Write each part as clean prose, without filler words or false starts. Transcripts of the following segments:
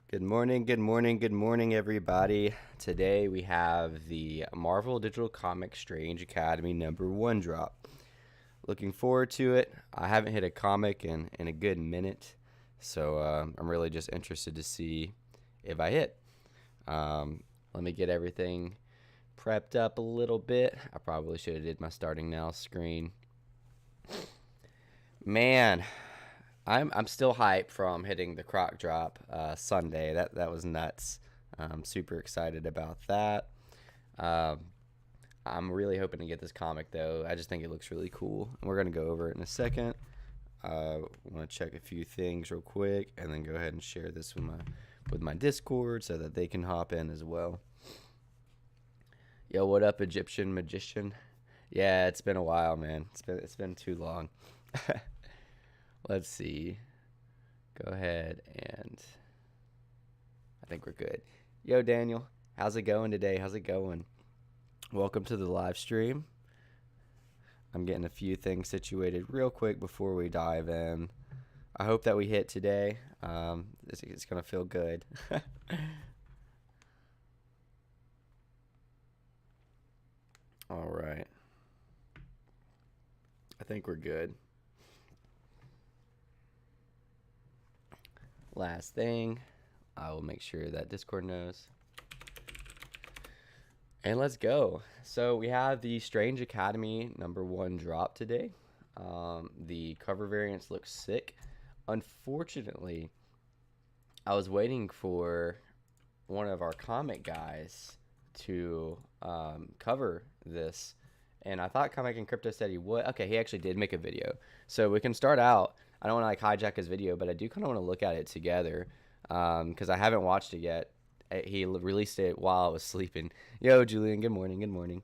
Good morning, good morning, good morning, everybody. Today we have the Marvel Digital Comics Strange Academy #1 drop. Looking forward to it. I haven't hit a comic in a good minute, so I'm really just interested to see if I hit. Let me get everything prepped up a little bit. I probably should have did my starting now screen. Man, I'm still hyped from hitting the croc drop Sunday. That was nuts. I'm super excited about that. Um, I'm really hoping to get this comic though. I just think it looks really cool. And we're gonna go over it in a second. I want to check a few things real quick, and then go ahead and share this with my Discord so that they can hop in as well. Yo, what up, Egyptian magician? Yeah, it's been a while, man. It's been too long. Let's see. Go ahead and I think we're good. Yo, Daniel, how's it going today? How's it going? Welcome to the live stream. I'm getting a few things situated real quick before we dive in. I hope that we hit today. It's going to feel good. All right. I think we're good. Last thing, I will make sure that Discord knows. And let's go. So we have the Strange Academy #1 drop today. The cover variants look sick. Unfortunately, I was waiting for one of our comic guys to cover this, and I thought Comic and Crypto said he would. Okay, he actually did make a video, so we can start out. I don't want to like hijack his video, but I do kind of want to look at it together because I haven't watched it yet. He released it while I was sleeping. Yo, Julian, good morning, good morning.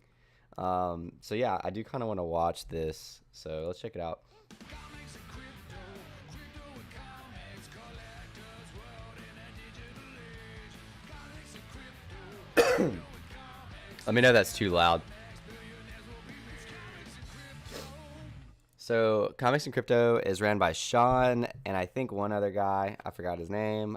So yeah, I do kind of want to watch this, so let's check it out. Let me know if that's too loud. So Comics and Crypto is ran by Sean and I think one other guy. I forgot his name.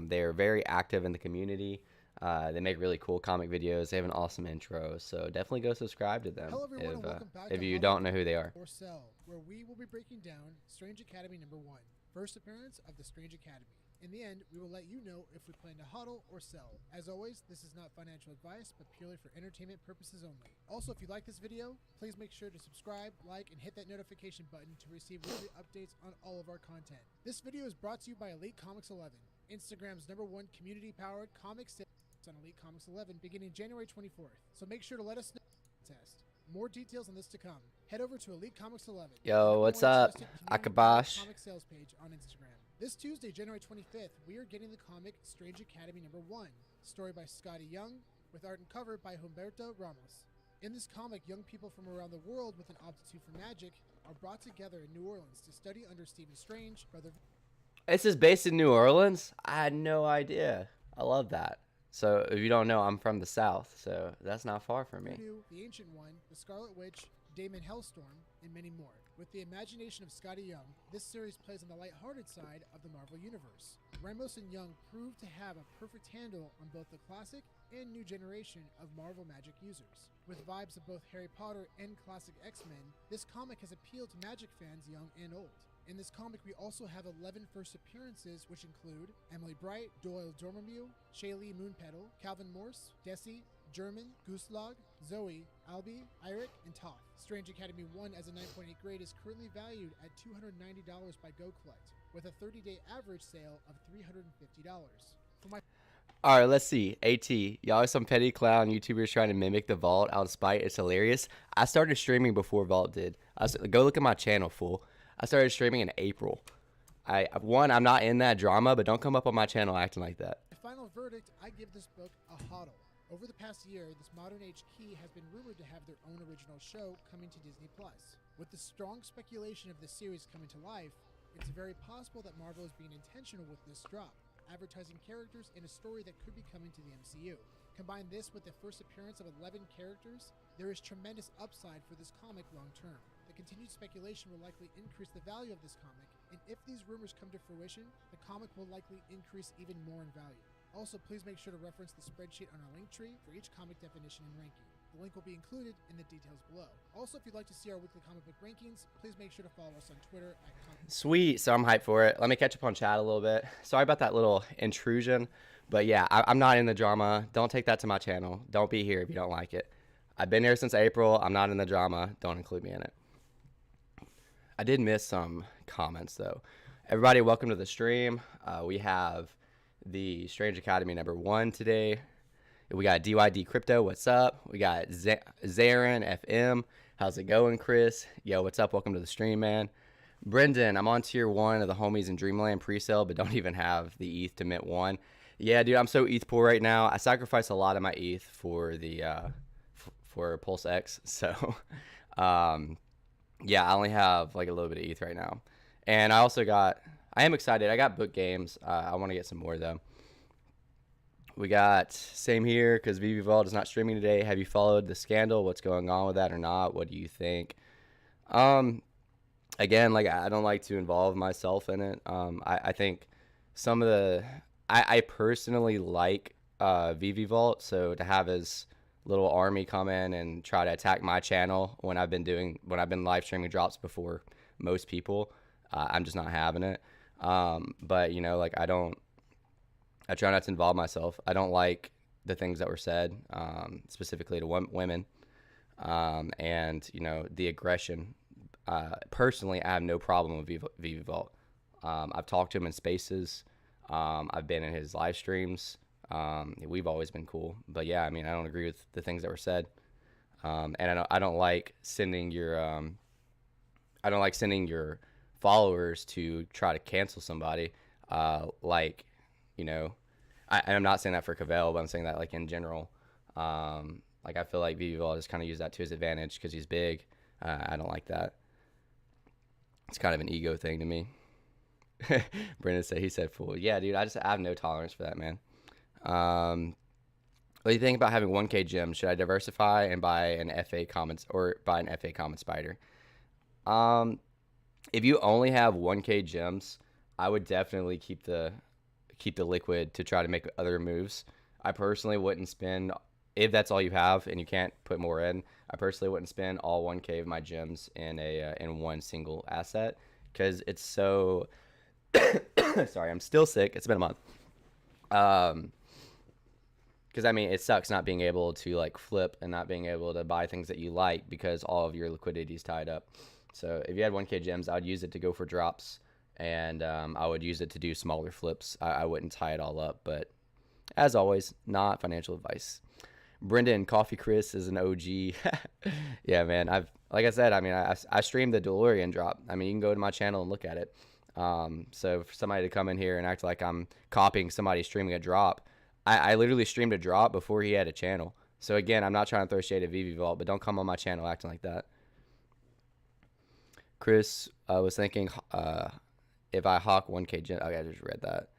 They are very active in the community. They make really cool comic videos. They have an awesome intro, so definitely go subscribe to them. Hello everyone, and welcome back if to you don't know who they are. Or Sell, where we will be breaking down Strange Academy #1, first appearance of the Strange Academy. In the end, we will let you know if we plan to hodl or sell. As always, this is not financial advice, but purely for entertainment purposes only. Also, if you like this video, please make sure to subscribe, like, and hit that notification button to receive weekly updates on all of our content. This video is brought to you by Elite Comics 11, Instagram's #1 community-powered comic sale on Elite Comics 11 beginning January 24th. So make sure to let us know the contest. More details on this to come. Head over to Elite Comics 11. Yo, what's up, Akabash? Comic sales page on Instagram. This Tuesday, January 25th, we are getting the comic Strange Academy #1, story by Scotty Young, with art and cover by Humberto Ramos. In this comic, young people from around the world with an aptitude for magic are brought together in New Orleans to study under Stephen Strange, brother. This is based in New Orleans? I had no idea. I love that. So if you don't know, I'm from the South, so that's not far from me. The Ancient One, the Scarlet Witch, Damon Hellstorm, and many more. With the imagination of Scotty Young, this series plays on the lighthearted side of the Marvel Universe. Ramos and Young proved to have a perfect handle on both the classic and new generation of Marvel magic users. With vibes of both Harry Potter and classic X-Men, this comic has appealed to magic fans young and old. In this comic, we also have 11 first appearances, which include Emily Bright, Doyle Dormammu, Shaylee Moonpetal, Calvin Morse, Desi, German, Gooselog, Zoe, Albie, Eirik, and Toph. Strange Academy 1 as a 9.8 grade is currently valued at $290 by GoCollect, with a 30-day average sale of $350. All right, let's see. AT, y'all are some petty clown YouTubers trying to mimic the Vault out of spite. It's hilarious. I started streaming before Vault did. Go look at my channel, fool. I started streaming in April. I'm not in that drama, but don't come up on my channel acting like that. My final verdict, I give this book a hodl. Over the past year, this modern age key has been rumored to have their own original show coming to Disney+. With the strong speculation of this series coming to life, it's very possible that Marvel is being intentional with this drop, advertising characters in a story that could be coming to the MCU. Combine this with the first appearance of 11 characters, there is tremendous upside for this comic long term. The continued speculation will likely increase the value of this comic, And if these rumors come to fruition, the comic will likely increase even more in value. Also, please make sure to reference the spreadsheet on our link tree for each comic definition and ranking. The link will be included in the details below. Also, if you'd like to see our weekly comic book rankings, please make sure to follow us on Twitter at Sweet. So I'm hyped for it. Let me catch up on chat a little bit. Sorry about that little intrusion. But yeah, I'm not in the drama. Don't take that to my channel. Don't be here if you don't like it. I've been here since April. I'm not in the drama. Don't include me in it. I did miss some comments, though. Everybody, welcome to the stream. We have the Strange Academy #1 today. We got DYD Crypto, what's up? We got Zarin FM. How's it going, Chris? Yo, what's up? Welcome to the stream, man. Brendan, I'm on tier 1 of the homies in Dreamland presale, but don't even have the ETH to mint 1. Yeah, dude, I'm so ETH poor right now. I sacrificed a lot of my ETH for the for Pulse X. So, yeah, I only have like a little bit of ETH right now. And I am excited. I got book games. I want to get some more, though. We got same here because Veve Vault is not streaming today. Have you followed the scandal? What's going on with that or not? What do you think? Again, like I don't like to involve myself in it. I think some of the I personally like Veve Vault, so to have his little army come in and try to attack my channel when I've been live streaming drops before most people, I'm just not having it. But you know, like I try not to involve myself. I don't like the things that were said, specifically to women, and you know the aggression. Personally, I have no problem with Veve Vault. I've talked to him in spaces. I've been in his live streams. We've always been cool. But yeah, I mean, I don't agree with the things that were said, and I don't like sending your followers to try to cancel somebody. Like, you know, I'm not saying that for Cvers, but I'm saying that like in general. Like I feel like Veve Vault just kind of use that to his advantage because he's big. I don't like that. It's kind of an ego thing to me. Brendan said he said fool. Yeah, dude, I have no tolerance for that, man. What do you think about having 1K gems? Should I diversify and buy an FA Commons or buy an FA Common Spider? If you only have 1K gems, I would definitely keep the liquid to try to make other moves. I personally wouldn't spend, if that's all you have and you can't put more in, I personally wouldn't spend all 1K of my gems in one single asset because it's so sorry, I'm still sick. It's been a month. Because I mean, it sucks not being able to like flip and not being able to buy things that you like because all of your liquidity is tied up. So if you had 1K gems, I would use it to go for drops, and I would use it to do smaller flips. I wouldn't tie it all up, but as always, not financial advice. Brendan, Coffee Chris is an OG. Yeah, man. Like I said, I mean, I streamed the DeLorean drop. I mean, you can go to my channel and look at it. So for somebody to come in here and act like I'm copying somebody streaming a drop, I literally streamed a drop before he had a channel. So again, I'm not trying to throw shade at Veve Vault, but don't come on my channel acting like that. Chris was thinking if I hawk 1K gem. Okay, I just read that.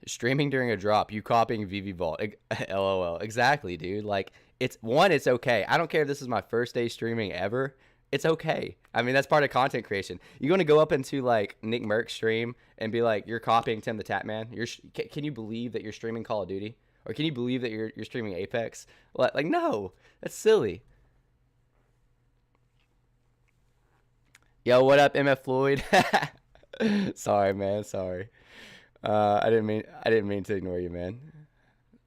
Streaming during a drop, you copying Veve Vault. LOL. Exactly, dude. Like, it's okay. I don't care if this is my first day streaming ever. It's okay. I mean, that's part of content creation. You're going to go up into, like, Nick Merck's stream and be like, you're copying Tim the Tap Man? Can you believe that you're streaming Call of Duty? Or can you believe that you're streaming Apex? Like, no. That's silly. Yo, what up, MF Floyd? Sorry, man. Sorry. I didn't mean to ignore you, man.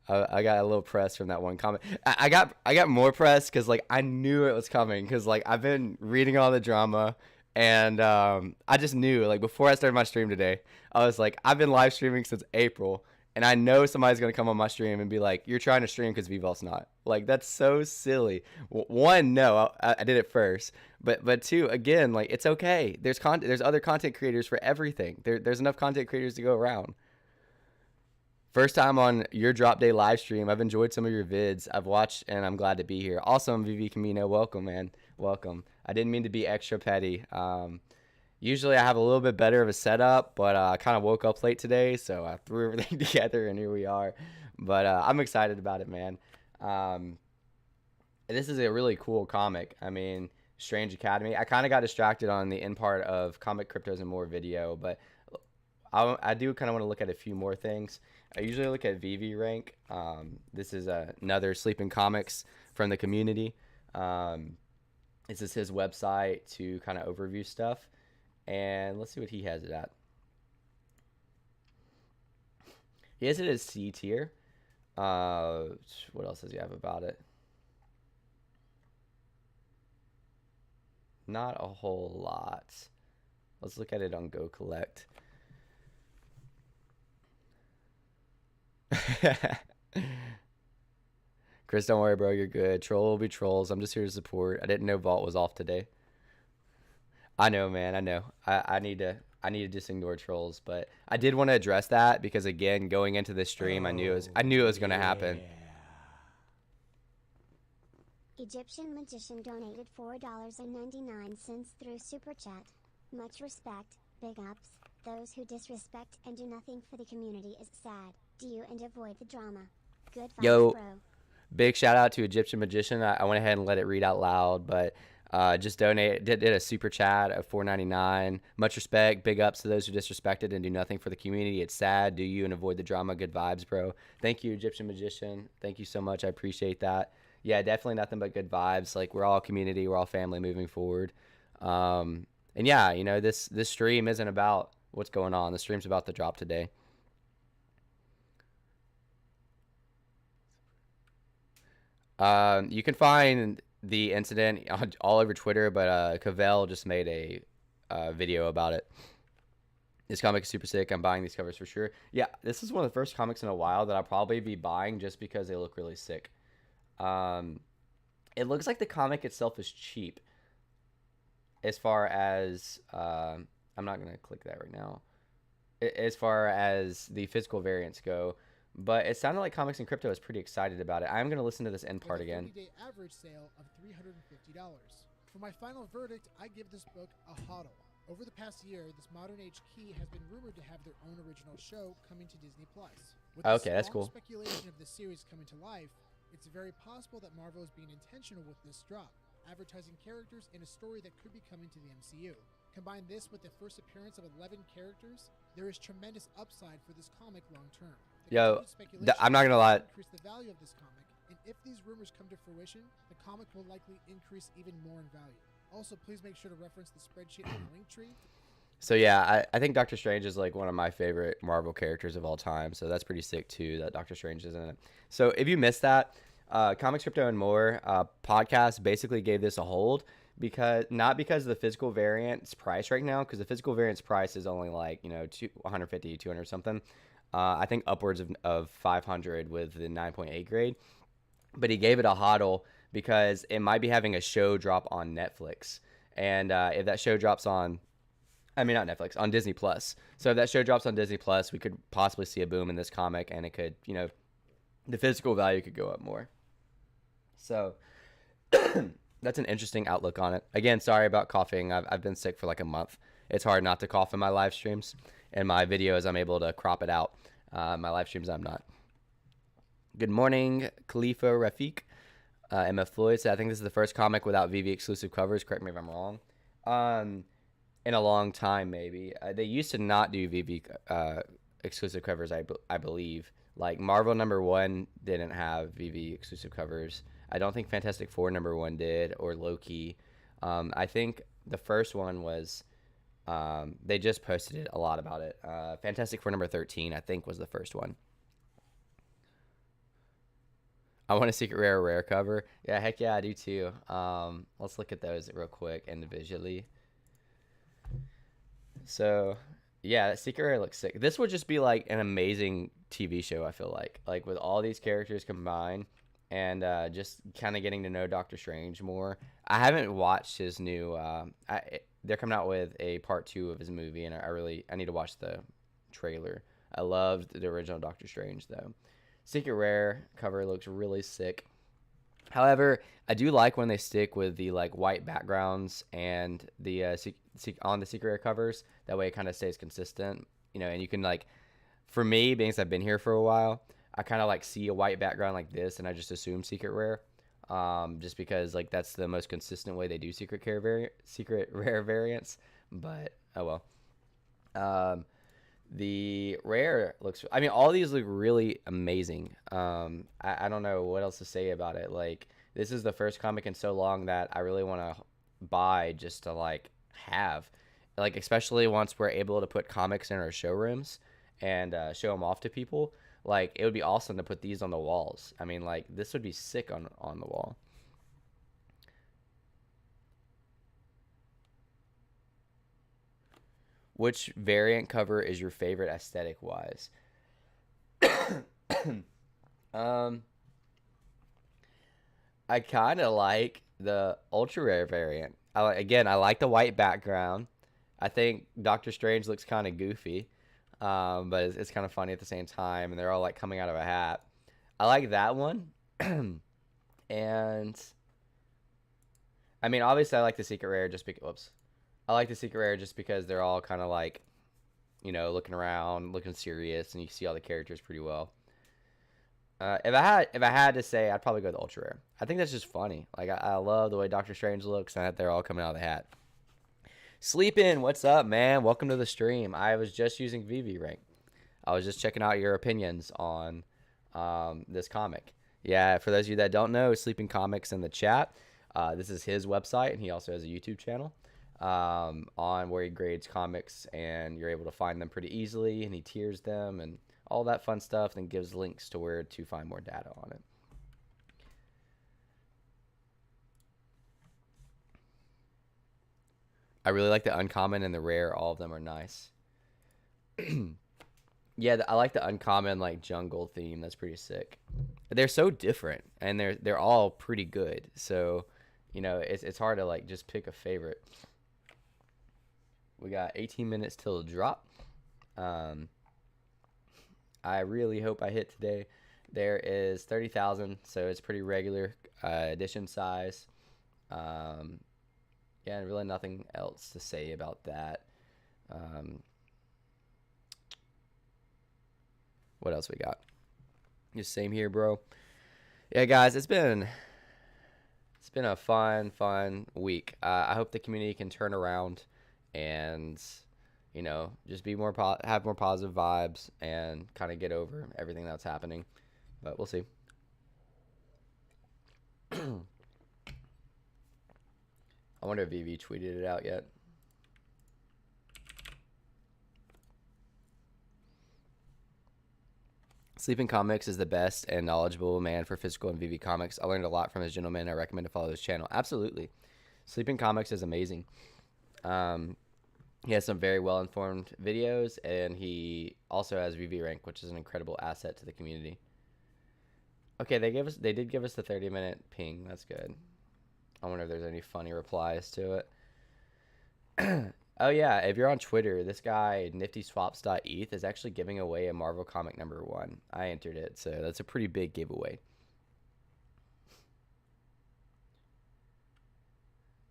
I got a little press from that one comment. I got more press because like I knew it was coming because like I've been reading all the drama and I just knew like before I started my stream today I was like I've been live streaming since April and I know somebody's gonna come on my stream and be like you're trying to stream because Vevault's not. Like that's so silly. One, no, I did it first, but two, again, like it's okay. There's other content creators for everything. There's enough content creators to go around. First time on your drop day live stream. I've enjoyed some of your vids. I've watched and I'm glad to be here. Awesome, Vivi Camino. Welcome, man. Welcome. I didn't mean to be extra petty. Usually I have a little bit better of a setup, but I kind of woke up late today, so I threw everything together and here we are. But I'm excited about it, man. This is a really cool comic. I mean, Strange Academy. I kind of got distracted on the end part of Comic Cryptos and More video, but I do kind of want to look at a few more things. I usually look at Veve rank. This is another Sleeping Comics from the community. This is his website to kind of overview stuff. And let's see what he has it at. He has it as C tier. What else does he have about it? Not a whole lot. Let's look at it on Go Collect. Chris, don't worry, bro. You're good. Troll will be trolls. I'm just here to support. I didn't know Vault was off today. I know, man. I know. I need to just ignore trolls, but I did want to address that because again, going into this stream, I knew it was going to happen. Egyptian Magician donated $4.99 through Super Chat. Much respect, big ups. Those who disrespect and do nothing for the community is sad. Do you and avoid the drama. Good vibes, Yo, bro. Big shout out to Egyptian Magician. I went ahead and let it read out loud, but just did a super chat of $4.99. Much respect, big ups to those who disrespected and do nothing for the community. It's sad. Do you and avoid the drama. Good vibes, bro. Thank you, Egyptian Magician. Thank you so much. I appreciate that. Yeah, definitely nothing but good vibes. Like, we're all community, we're all family moving forward. And yeah, you know, this stream isn't about what's going on. The stream's about the drop today. You can find the incident all over Twitter, but Cvers just made a video about it. This comic is super sick. I'm buying these covers for sure. Yeah, this is one of the first comics in a while that I'll probably be buying just because they look really sick. It looks like the comic itself is cheap. As far as I'm not gonna click that right now. As far as the physical variants go, but it sounded like Comics and Crypto is pretty excited about it. I'm gonna listen to this end part again. With a 30-day average sale of $350. For my final verdict, I give this book a hodl. Over the past year, this modern age key has been rumored to have their own original show coming to Disney+. With Okay, that's cool. Speculation of the series coming to life, it's very possible that Marvel is being intentional with this drop, advertising characters in a story that could be coming to the MCU. Combine this with the first appearance of 11 characters, there is tremendous upside for this comic long term. Yo, I'm not gonna lie. Increase the value of this comic, and if these rumors come to fruition, the comic will likely increase even more in value. Also, please make sure to reference the spreadsheet on the link tree. So yeah, I think Doctor Strange is like one of my favorite Marvel characters of all time. So that's pretty sick too that Doctor Strange is in it. So if you missed that, Comics, Crypto, and More podcast basically gave this a hold not because of the physical variant's price right now, because the physical variant's price is only like 150, 200 something. I think upwards of 500 with the 9.8 grade. But he gave it a hodl because it might be having a show drop on Netflix, and if that show drops on not Netflix, on Disney Plus. So if that show drops on Disney Plus, we could possibly see a boom in this comic, and it could, the physical value could go up more. So that's an interesting outlook on it. Again, sorry about coughing. I've been sick for like a month. It's hard not to cough in my live streams. In my videos, I'm able to crop it out. My live streams, I'm not. Good morning, Khalifa Rafiq. MF Floyd said, I think this is the first comic without Veve exclusive covers. Correct me if I'm wrong. In a long time, maybe. They used to not do Veve exclusive covers, I believe. Like, Marvel #1 didn't have Veve exclusive covers. I don't think Fantastic Four #1 did, or Loki. I think the first one was, they just posted it a lot about it. Fantastic Four #13, I think, was the first one. I want a secret rare cover. Yeah, heck yeah, I do too. Let's look at those real quick individually. So, yeah, that secret rare looks sick. This would just be like an amazing TV show, I feel like with all these characters combined, and just kind of getting to know Doctor Strange more. I haven't watched his new. They're coming out with a part 2 of his movie, and I need to watch the trailer. I loved the original Doctor Strange though. Secret rare cover looks really sick. However, I do like when they stick with the like white backgrounds and the on the secret rare covers. That way it kind of stays consistent, and you can like, for me, being as I've been here for a while, I kind of like see a white background like this and I just assume secret rare, just because like that's the most consistent way they do secret rare variants. But oh well. The rare looks. I mean, all these look really amazing. I don't know what else to say about it. Like, this is the first comic in so long that I really want to buy just to like have, like, especially once we're able to put comics in our showrooms and show them off to people. Like, it would be awesome to put these on the walls. I mean, like, this would be sick on the wall. Which variant cover is your favorite aesthetic wise? um, I kind of like the ultra rare variant. I like the white background. I think Doctor Strange looks kind of goofy, but it's kind of funny at the same time, and they're all like coming out of a hat. I like that one, and I mean, obviously, I like the secret rare just because. Whoops, I like the secret rare just because they're all kind of like, looking around, looking serious, and you see all the characters pretty well. If I had to say, I'd probably go with ultra rare. I think that's just funny. Like, I love the way Doctor Strange looks, and that they're all coming out of the hat. Sleepin', what's up, man? Welcome to the stream. I was just using Veve rank. I was just checking out your opinions on this comic. Yeah, for those of you that don't know, Sleeping Comics in the chat. This is his website, and he also has a YouTube channel on where he grades comics, and you're able to find them pretty easily, and he tiers them and all that fun stuff, and gives links to where to find more data on it. I really like the uncommon and the rare. All of them are nice. Yeah, I like the uncommon, like, jungle theme. That's pretty sick. They're so different, and they're all pretty good. So, it's hard to like just pick a favorite. We got 18 minutes till drop. I really hope I hit today. There is 30,000, so it's pretty regular edition size. Yeah, and really nothing else to say about that. What else we got? Just same here, bro. Yeah, guys, it's been a fun week. I hope the community can turn around and just be have more positive vibes and kind of get over everything that's happening. But we'll see. I wonder if Veve tweeted it out yet. Sleeping Comics is the best and knowledgeable man for physical and Veve comics. I learned a lot from this gentleman. I recommend to follow his channel. Absolutely. Sleeping Comics is amazing. He has some very well-informed videos, and he also has Veve rank, which is an incredible asset to the community. Okay, they did give us the 30-minute ping. That's good. I wonder if there's any funny replies to it. Oh yeah, if you're on Twitter, this guy niftyswaps.eth is actually giving away a Marvel comic #1. I entered it, so that's a pretty big giveaway.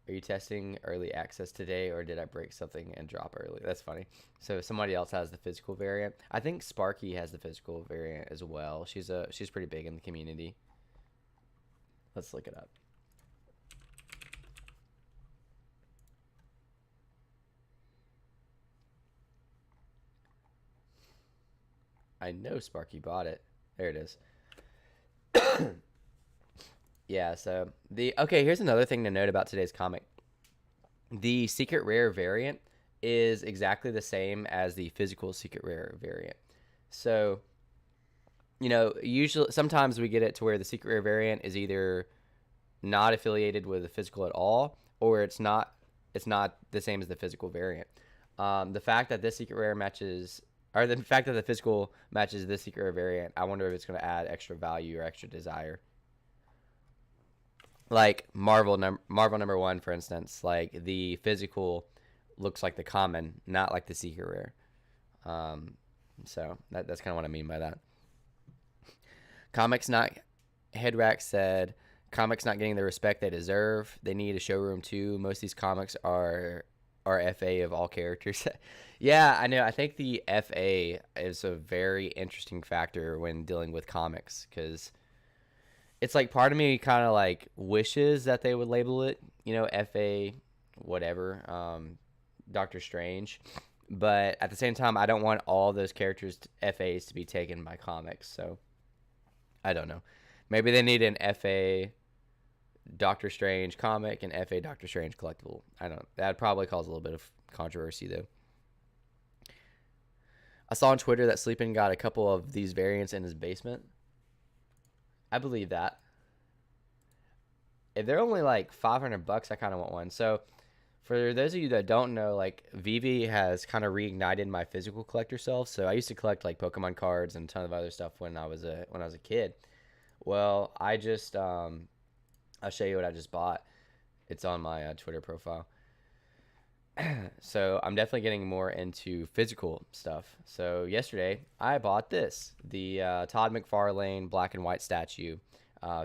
Are you testing early access today, or did I break something and drop early? That's funny. So somebody else has the physical variant. I think Sparky has the physical variant as well. She's pretty big in the community. Let's look it up. I know Sparky bought it. There it is. Yeah, so here's another thing to note about today's comic. The secret rare variant is exactly the same as the physical secret rare variant. So, usually sometimes we get it to where the secret rare variant is either not affiliated with the physical at all, or it's not the same as the physical variant. The fact that this secret rare matches, or the fact that the physical matches this secret rare variant, I wonder if it's going to add extra value or extra desire. Like Marvel #1, for instance, like the physical looks like the common, not like the secret rare. So that's kind of what I mean by that. Headrack said, comics not getting the respect they deserve. They need a showroom too. Most of these comics are FA of all characters. Yeah, I know. I think the FA is a very interesting factor when dealing with comics, because it's like part of me kind of like wishes that they would label it, FA, whatever, Doctor Strange. but at the same time, I don't want all those characters FAs to be taken by comics. So I don't know. Maybe they need an FA Doctor Strange comic and FA Doctor Strange collectible. I don't know. That'd probably cause a little bit of controversy though. I saw on Twitter that Sleepin got a couple of these variants in his basement. I believe that. If they're only like $500, I kind of want one. So for those of you that don't know, like Veve has kind of reignited my physical collector self. So I used to collect like Pokemon cards and a ton of other stuff when I was a kid. Well, I just I'll show you what I just bought. It's on my Twitter profile. So I'm definitely getting more into physical stuff. So yesterday I bought this, the Todd McFarlane black and white statue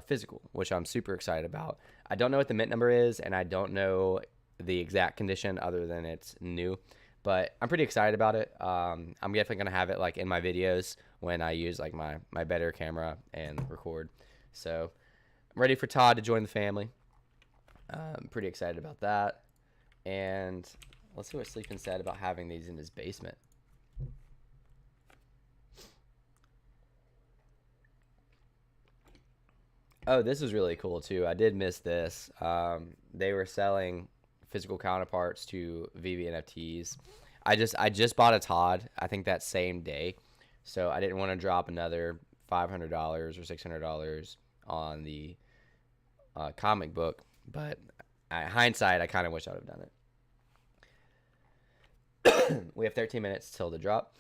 physical, which I'm super excited about. I don't know what the mint number is, and I don't know the exact condition other than it's new, but I'm pretty excited about it. I'm definitely going to have it like in my videos when I use like my better camera and record. So I'm ready for Todd to join the family. I'm pretty excited about that. And let's see what Sleepin said about having these in his basement. Oh, this is really cool too. I did miss this. They were selling physical counterparts to Veve NFTs. I just bought a Todd, I think that same day. So I didn't want to drop another $500 or $600 on the comic book, but hindsight, I kind of wish I would have done it. We have 13 minutes till the drop,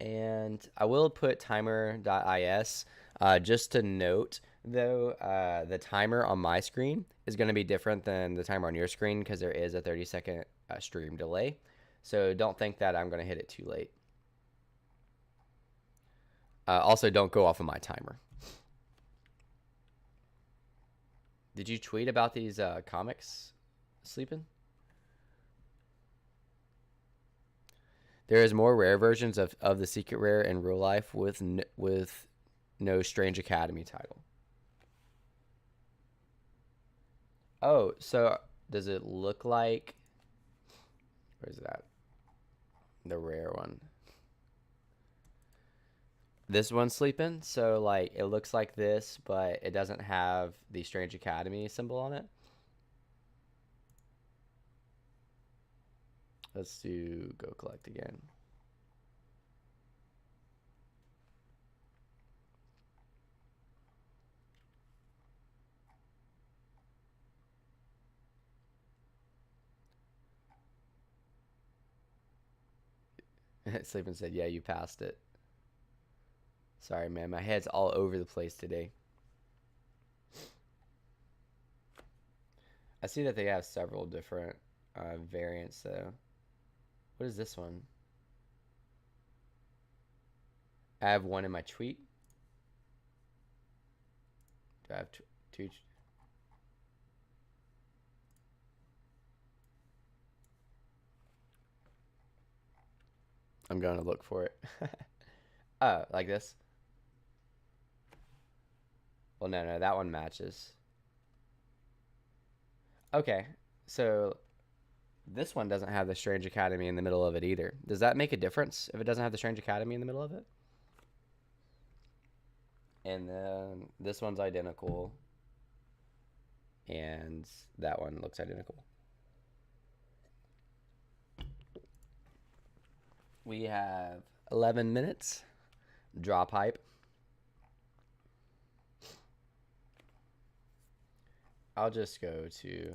and I will put timer.is just to note though, the timer on my screen is going to be different than the timer on your screen because there is a 30-second stream delay, so don't think that I'm going to hit it too late. Also, don't go off of my timer. Did you tweet about these comics, Sleepin? There is more rare versions of the secret rare in real life with no Strange Academy title. Oh, so does it look like... Where's that? The rare one. This one's Sleepin', so like it looks like this, but it doesn't have the Strange Academy symbol on it. Let's do go collect again. Sleepin' said, yeah, you passed it. Sorry, man. My head's all over the place today. I see that they have several different variants, though. What is this one? I have one in my tweet. Do I have two? I'm going to look for it. Oh, like this? Well, no, that one matches. Okay, so this one doesn't have the Strange Academy in the middle of it either. Does that make a difference if it doesn't have the Strange Academy in the middle of it? And then this one's identical. And that one looks identical. We have 11 minutes. Drop hype. I'll just go to...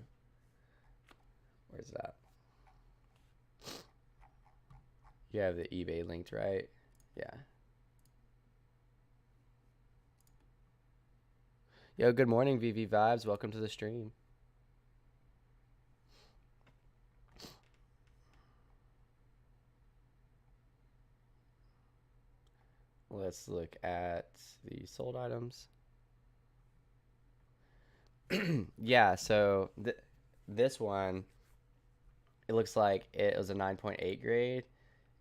Where's that? You have the eBay linked, right? Yeah. Yo, good morning, VV Vibes. Welcome to the stream. Let's look at the sold items. Yeah, so this one, it looks like it was a 9.8 grade,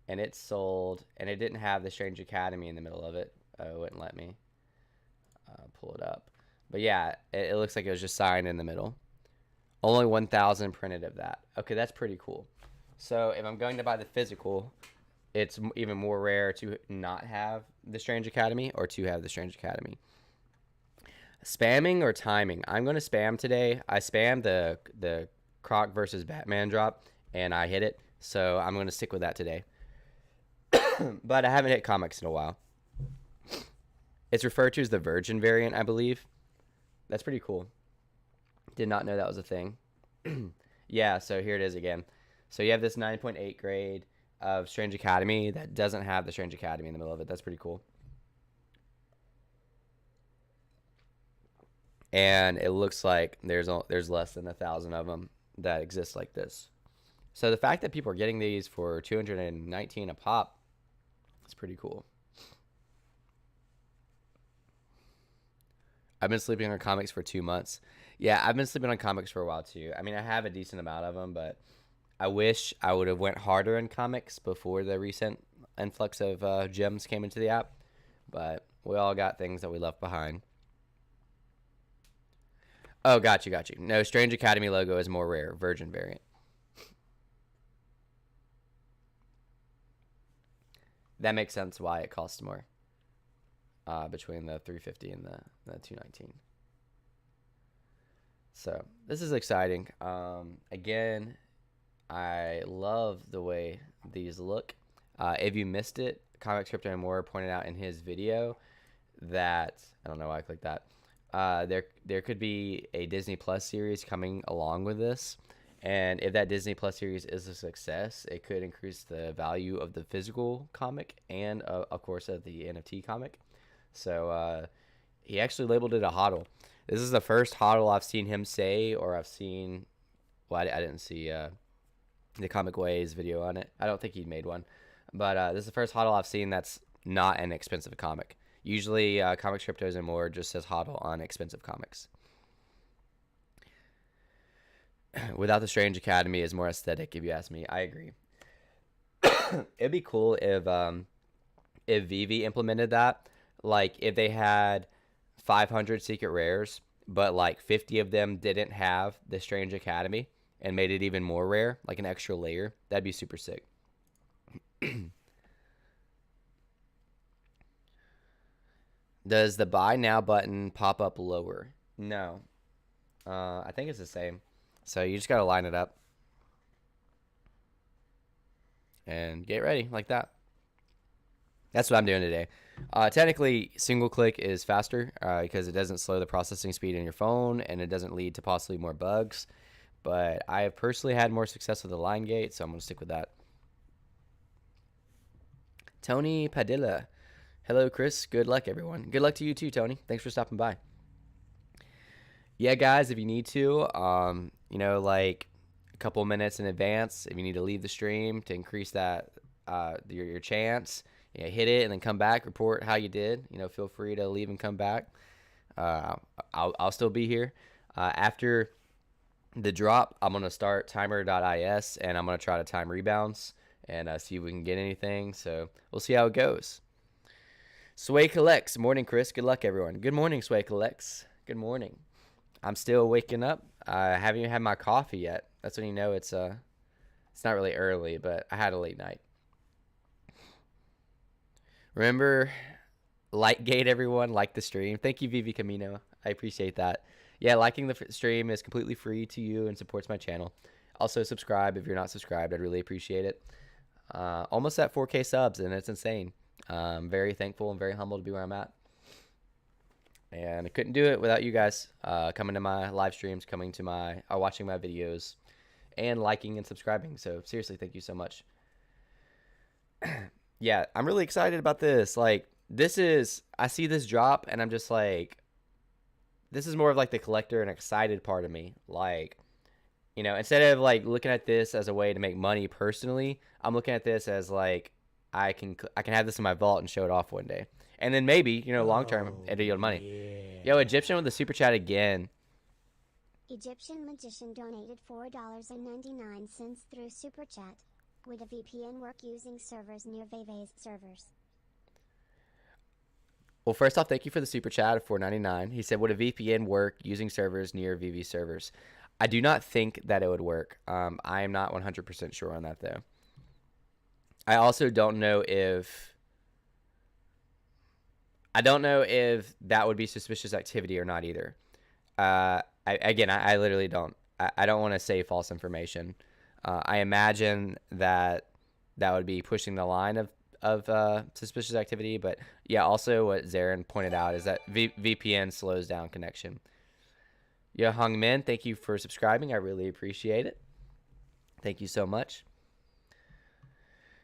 and it sold, and it didn't have the Strange Academy in the middle of it. It wouldn't let me pull it up. But yeah, it looks like it was just signed in the middle. Only 1,000 printed of that. Okay, that's pretty cool. So if I'm going to buy the physical, it's even more rare to not have the Strange Academy or to have the Strange Academy. Spamming or timing? I'm going to spam today. I spammed the Croc versus Batman drop, and I hit it. So I'm going to stick with that today. But I haven't hit comics in a while. It's referred to as the Virgin variant, I believe. That's pretty cool. Did not know that was a thing. Yeah, so here it is again. So you have this 9.8 grade of Strange Academy that doesn't have the Strange Academy in the middle of it. That's pretty cool. And it looks like there's less than 1,000 of them that exist like this. So the fact that people are getting these for $219 a pop is pretty cool. I've been sleeping on comics for 2 months. Yeah, I've been sleeping on comics for a while too. I mean, I have a decent amount of them, but I wish I would have went harder in comics before the recent influx of gems came into the app. But we all got things that we left behind. Oh, got you. No, Strange Academy logo is more rare. Virgin variant. That makes sense why it costs more. Between the 350 and the 219. So this is exciting. Again, I love the way these look. If you missed it, Comics Crypto and More pointed out in his video that I don't know why I clicked that. There could be a Disney Plus series coming along with this, and if that Disney Plus series is a success, it could increase the value of the physical comic and of course of the NFT comic. So he actually labeled it a hodl. This is the first hodl I've seen him say, or I've seen. Well, I didn't see the Comic Ways video on it. I don't think he made one, but this is the first hodl I've seen that's not an expensive comic. Usually, Comics, Cryptos, and More just says hodl on expensive comics. Without the Strange Academy is more aesthetic, if you ask me. I agree. It'd be cool if Veve implemented that. Like, if they had 500 secret rares, but like 50 of them didn't have the Strange Academy and made it even more rare, like an extra layer, that'd be super sick. Does the buy now button pop up lower? No. I think it's the same. So you just got to line it up and get ready like that. That's what I'm doing today. Technically, single click is faster because it doesn't slow the processing speed in your phone and it doesn't lead to possibly more bugs. But I have personally had more success with the line gate, so I'm going to stick with that. Tony Padilla. Hello, Chris. Good luck, everyone. Good luck to you too, Tony. Thanks for stopping by. Yeah, guys, if you need to, like a couple minutes in advance, if you need to leave the stream to increase that your chance, hit it and then come back, report how you did. Feel free to leave and come back. I'll still be here. After the drop, I'm going to start timer.is and I'm going to try to time rebounds and see if we can get anything. So we'll see how it goes. Sway Collects. Morning, Chris. Good luck, everyone. Good morning, Sway Collects. Good morning. I'm still waking up. I haven't even had my coffee yet. That's when you know it's not really early, but I had a late night. Remember, Lightgate, everyone. Like the stream. Thank you, Vivi Camino. I appreciate that. Yeah, liking the stream is completely free to you and supports my channel. Also, subscribe if you're not subscribed. I'd really appreciate it. Almost at 4K subs, and it's insane. I'm very thankful and very humble to be where I'm at. And I couldn't do it without you guys coming to my live streams, watching my videos, and liking and subscribing. So seriously, thank you so much. Yeah, I'm really excited about this. Like, I see this drop, and I'm just like, this is more of like the collector and excited part of me. Like, instead of like looking at this as a way to make money personally, I'm looking at this as like, I can have this in my vault and show it off one day. And then maybe, long term, it'll yield money. Yeah. Yo, Egyptian with the super chat again. Egyptian Magician donated $4.99 through super chat. Would a VPN work using servers near Veve's servers? Well, first off, thank you for the super chat of $4.99. He said, would a VPN work using servers near VV servers? I do not think that it would work. I am not 100% sure on that, though. I also don't know if that would be suspicious activity or not either. I literally don't. I don't want to say false information. I imagine that would be pushing the line of suspicious activity. But yeah, also what Zarin pointed out is that VPN slows down connection. Yo, Hung Min, thank you for subscribing. I really appreciate it. Thank you so much.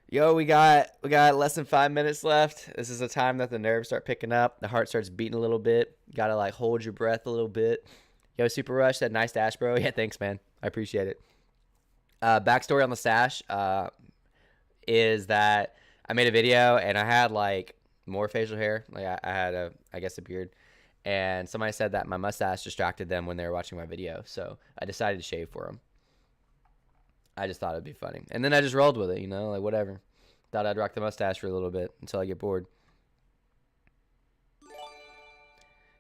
Yo, we got less than 5 minutes left. This is a time that the nerves start picking up. The heart starts beating a little bit. Gotta like hold your breath a little bit. Yo, Super Rush said nice dash, bro. Yeah, thanks, man. I appreciate it. Backstory on the stash is that I made a video and I had like more facial hair. Like I had a beard. And somebody said that my mustache distracted them when they were watching my video. So I decided to shave for them. I just thought it'd be funny. And then I just rolled with it, like whatever. Thought I'd rock the mustache for a little bit until I get bored.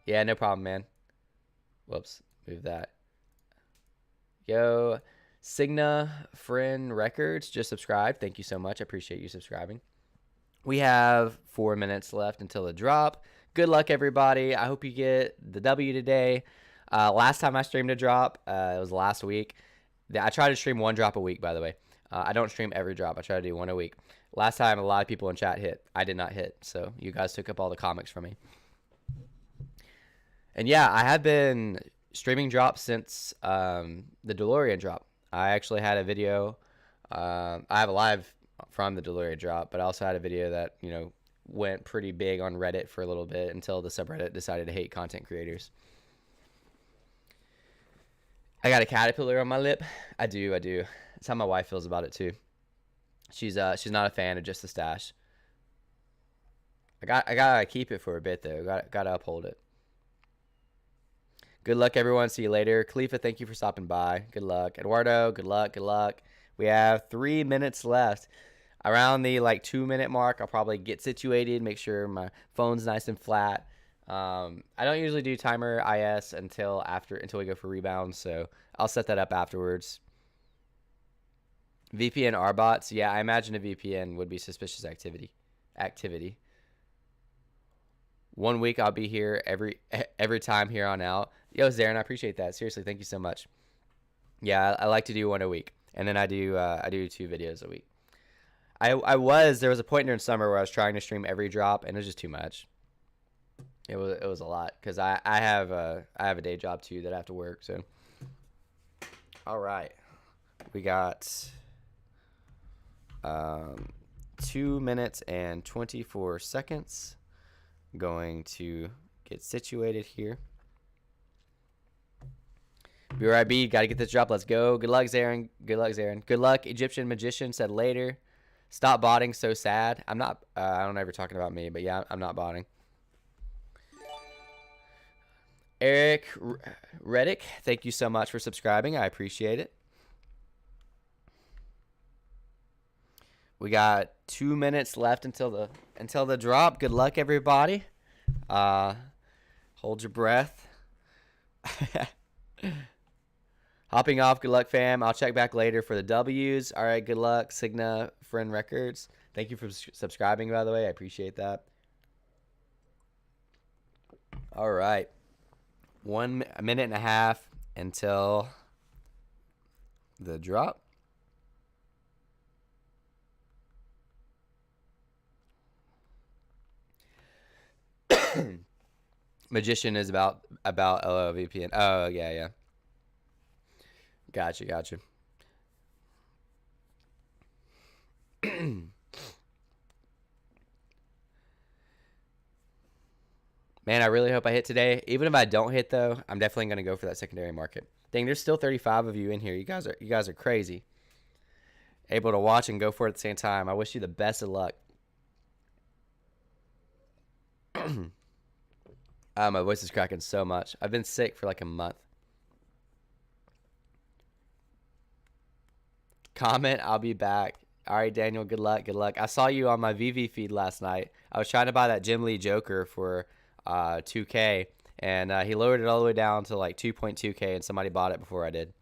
Yeah, no problem, man. Whoops, move that. Yo, Signa Friend Records just subscribed. Thank you so much. I appreciate you subscribing. We have 4 minutes left until the drop. Good luck, everybody. I hope you get the W today. Last time I streamed a drop, it was last week. I try to stream one drop a week, by the way. I don't stream every drop. I try to do one a week. Last time, a lot of people in chat hit. I did not hit, so you guys took up all the comics from me. And yeah, I have been streaming drops since the DeLorean drop. I actually had a video. I have a live from the DeLorean drop, but I also had a video that, went pretty big on Reddit for a little bit until the subreddit decided to hate content creators. I got a caterpillar on my lip. I do. That's how my wife feels about it too. She's not a fan of just the stash. I gotta keep it for a bit though. Gotta uphold it. Good luck, everyone. See you later. Khalifa, thank you for stopping by. Good luck. Eduardo, good luck. We have 3 minutes left. Around the 2 minute mark, I'll probably get situated, make sure my phone's nice and flat. I don't usually do timer IS until we go for rebounds, so I'll set that up afterwards. VPN RBots, yeah, I imagine a VPN would be suspicious activity. 1 week I'll be here every time here on out. Yo, Zarin, I appreciate that. Seriously, thank you so much. Yeah, I like to do one a week, and then I do 2 videos a week. There was a point during summer where I was trying to stream every drop, and it was just too much. It was a lot because I have a day job too that I have to work. So, all right, we got 2 minutes and 24 seconds. Going to get situated here. BRIB, got to get this drop. Let's go. Good luck, Zarin. Good luck, Egyptian Magician said later. Stop botting, so sad. I'm not. I don't know if you're talking about me, but yeah, I'm not botting. Eric Reddick, thank you so much for subscribing. I appreciate it. We got 2 minutes left until the drop. Good luck, everybody. Hold your breath. Hopping off. Good luck, fam. I'll check back later for the W's. All right, good luck, Signa Friend Records. Thank you for subscribing, by the way. I appreciate that. All right. A minute and a half until the drop. Magician is about VPN. Oh, yeah. Gotcha. Man, I really hope I hit today. Even if I don't hit, though, I'm definitely going to go for that secondary market. Dang, there's still 35 of you in here. You guys are crazy. Able to watch and go for it at the same time. I wish you the best of luck. My voice is cracking so much. I've been sick for like a month. Comment, I'll be back. All right, Daniel, good luck. I saw you on my Veve feed last night. I was trying to buy that Jim Lee Joker for 2K, and he lowered it all the way down to like 2.2K, and somebody bought it before I did.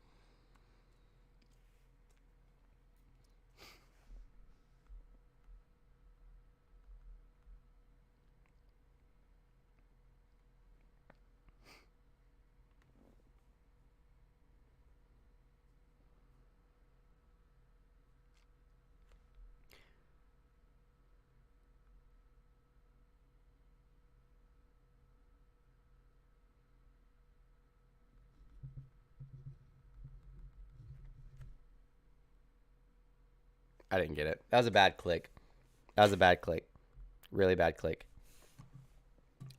I didn't get it. That was a bad click. That was a bad click. Really bad click.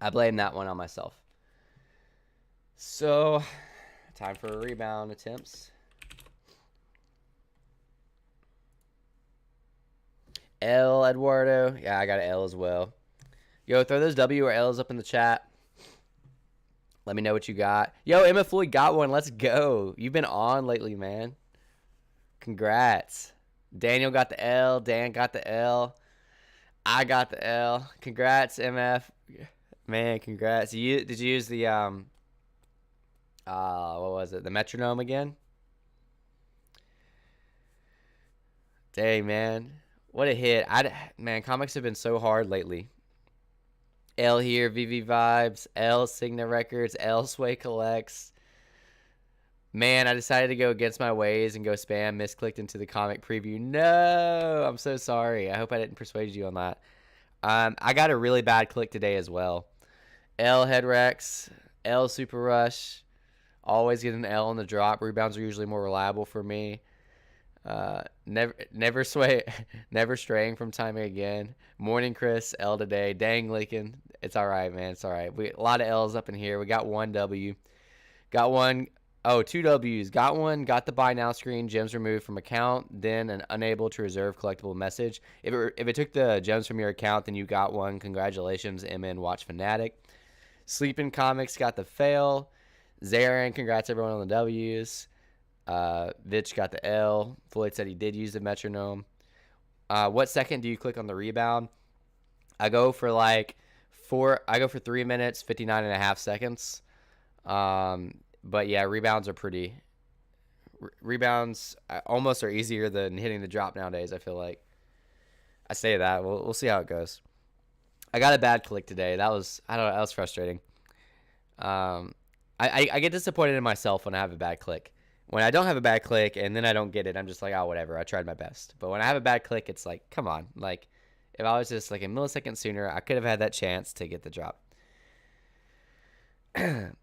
I blame that one on myself. So, time for rebound attempts. L, Eduardo. Yeah, I got an L as well. Yo, throw those W or L's up in the chat. Let me know what you got. Yo, Emma Floyd got one. Let's go. You've been on lately, man. Congrats. Daniel got the L. Dan got the L. I got the L. Congrats, MF. Man, congrats. Did you use the what was it? The metronome again? Dang, man. What a hit. Man, comics have been so hard lately. L here, VV Vibes. L Signa Records. L Sway Collects. Man, I decided to go against my ways and go spam. Misclicked into the comic preview. No, I'm so sorry. I hope I didn't persuade you on that. I got a really bad click today as well. L Head Rex. L Super Rush. Always get an L on the drop. Rebounds are usually more reliable for me. Never straying from timing again. Morning Chris, L today. Dang Lincoln. It's all right, man. It's all right. A lot of L's up in here. We got one W. Got one. Oh, two W's. Got one. Got the buy now screen. Gems removed from account. Then an unable to reserve collectible message. If it took the gems from your account, then you got one. Congratulations, MN Watch Fanatic. Sleeping Comics got the fail. Zarin, congrats everyone on the W's. Vitch got the L. Floyd said he did use the metronome. What second do you click on the rebound? I go for 3 minutes, 59 and a half seconds. But yeah, rebounds almost are easier than hitting the drop nowadays, I feel like. I say that. We'll see how it goes. I got a bad click today. That was frustrating. I get disappointed in myself when I have a bad click. When I don't have a bad click and then I don't get it, I'm just like, oh, whatever. I tried my best. But when I have a bad click, it's like, come on. Like, if I was just like a millisecond sooner, I could have had that chance to get the drop. Zarin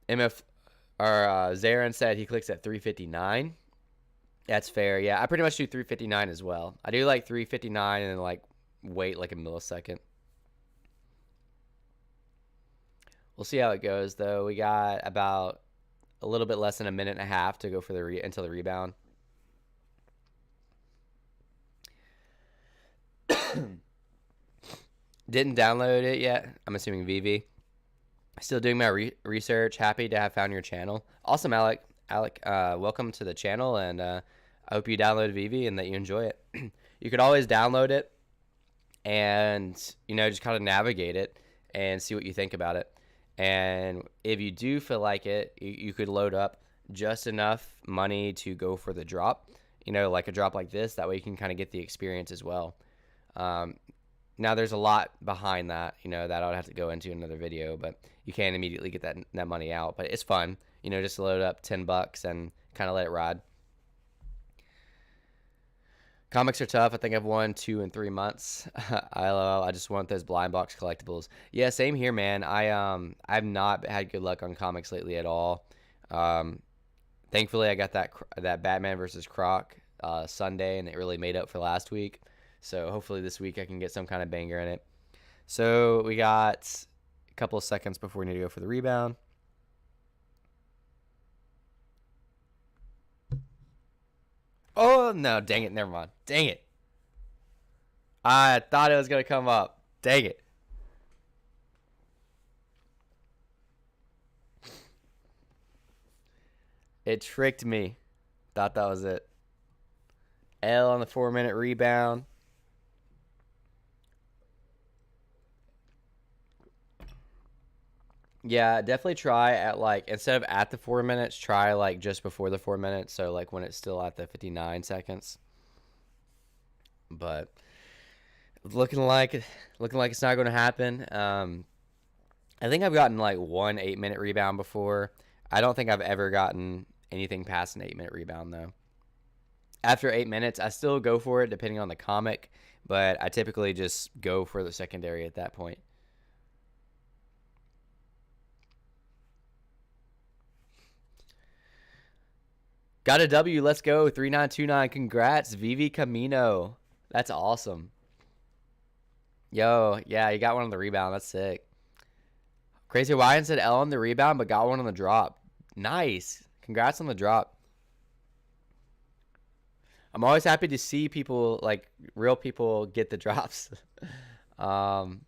said he clicks at 359. That's fair. Yeah, I pretty much do 359 as well. I do like 359 and then like wait like a millisecond. We'll see how it goes, though. We got about a little bit less than a minute and a half to go for until the rebound. Didn't download it yet. I'm assuming Veve. Still doing my research. Happy to have found your channel. Awesome, Alec. Alec, welcome to the channel, and I hope you download Veve and that you enjoy it. You could always download it and, just kind of navigate it and see what you think about it. And if you do feel like it, you could load up just enough money to go for the drop, like a drop like this. That way you can kind of get the experience as well. Now there's a lot behind that, that I would have to go into another video, but you can't immediately get that money out. But it's fun, just to load up $10 and kind of let it ride. Comics are tough. I think I've won 2 in 3 months. I just want those blind box collectibles. Yeah, same here, man. I've not had good luck on comics lately at all. Thankfully, I got that Batman versus Croc Sunday, and it really made up for last week. So hopefully this week I can get some kind of banger in it. So we got a couple of seconds before we need to go for the rebound. Oh, no, dang it. Never mind. Dang it. I thought it was going to come up. Dang it. It tricked me. Thought that was it. L on the 4-minute rebound. Yeah, definitely try at instead of at the 4 minutes, try just before the 4 minutes. So when it's still at the 59 seconds. But looking like it's not going to happen. I think I've gotten 1 8-minute rebound before. I don't think I've ever gotten anything past an 8-minute rebound though. After 8 minutes, I still go for it depending on the comic, but I typically just go for the secondary at that point. Got a W. Let's go. 3929. Congrats, Vivi Camino. That's awesome. Yo, yeah, you got one on the rebound. That's sick. Crazy Wyan said L on the rebound, but got one on the drop. Nice. Congrats on the drop. I'm always happy to see people, like real people, get the drops. I'm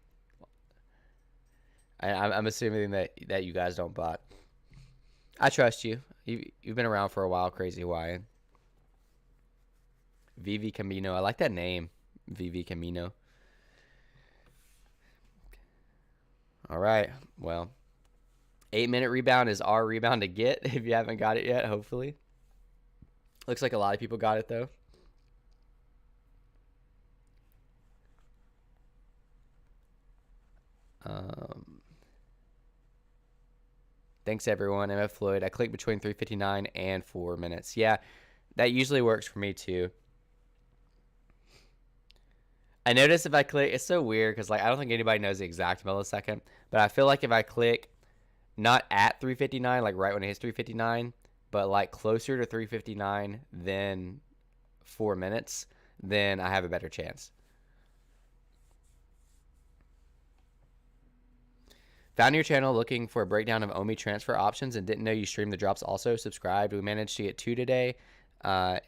assuming that you guys don't bot. I trust you. You've been around for a while, Crazy Wyan. Veve Camino. I like that name. Veve Camino. All right. Well, 8-minute rebound is our rebound to get if you haven't got it yet, hopefully. Looks like a lot of people got it, though. Thanks, everyone. MF Floyd. I clicked between 3:59 and 4 minutes. Yeah, that usually works for me, too. I notice if I click, it's so weird because like I don't think anybody knows the exact millisecond, but I feel like if I click not at 3:59, like right when it hits 3:59, but like closer to 3:59 than 4 minutes, then I have a better chance. Found your channel looking for a breakdown of OMI transfer options and didn't know you stream the drops also. Subscribed. We managed to get 2 today.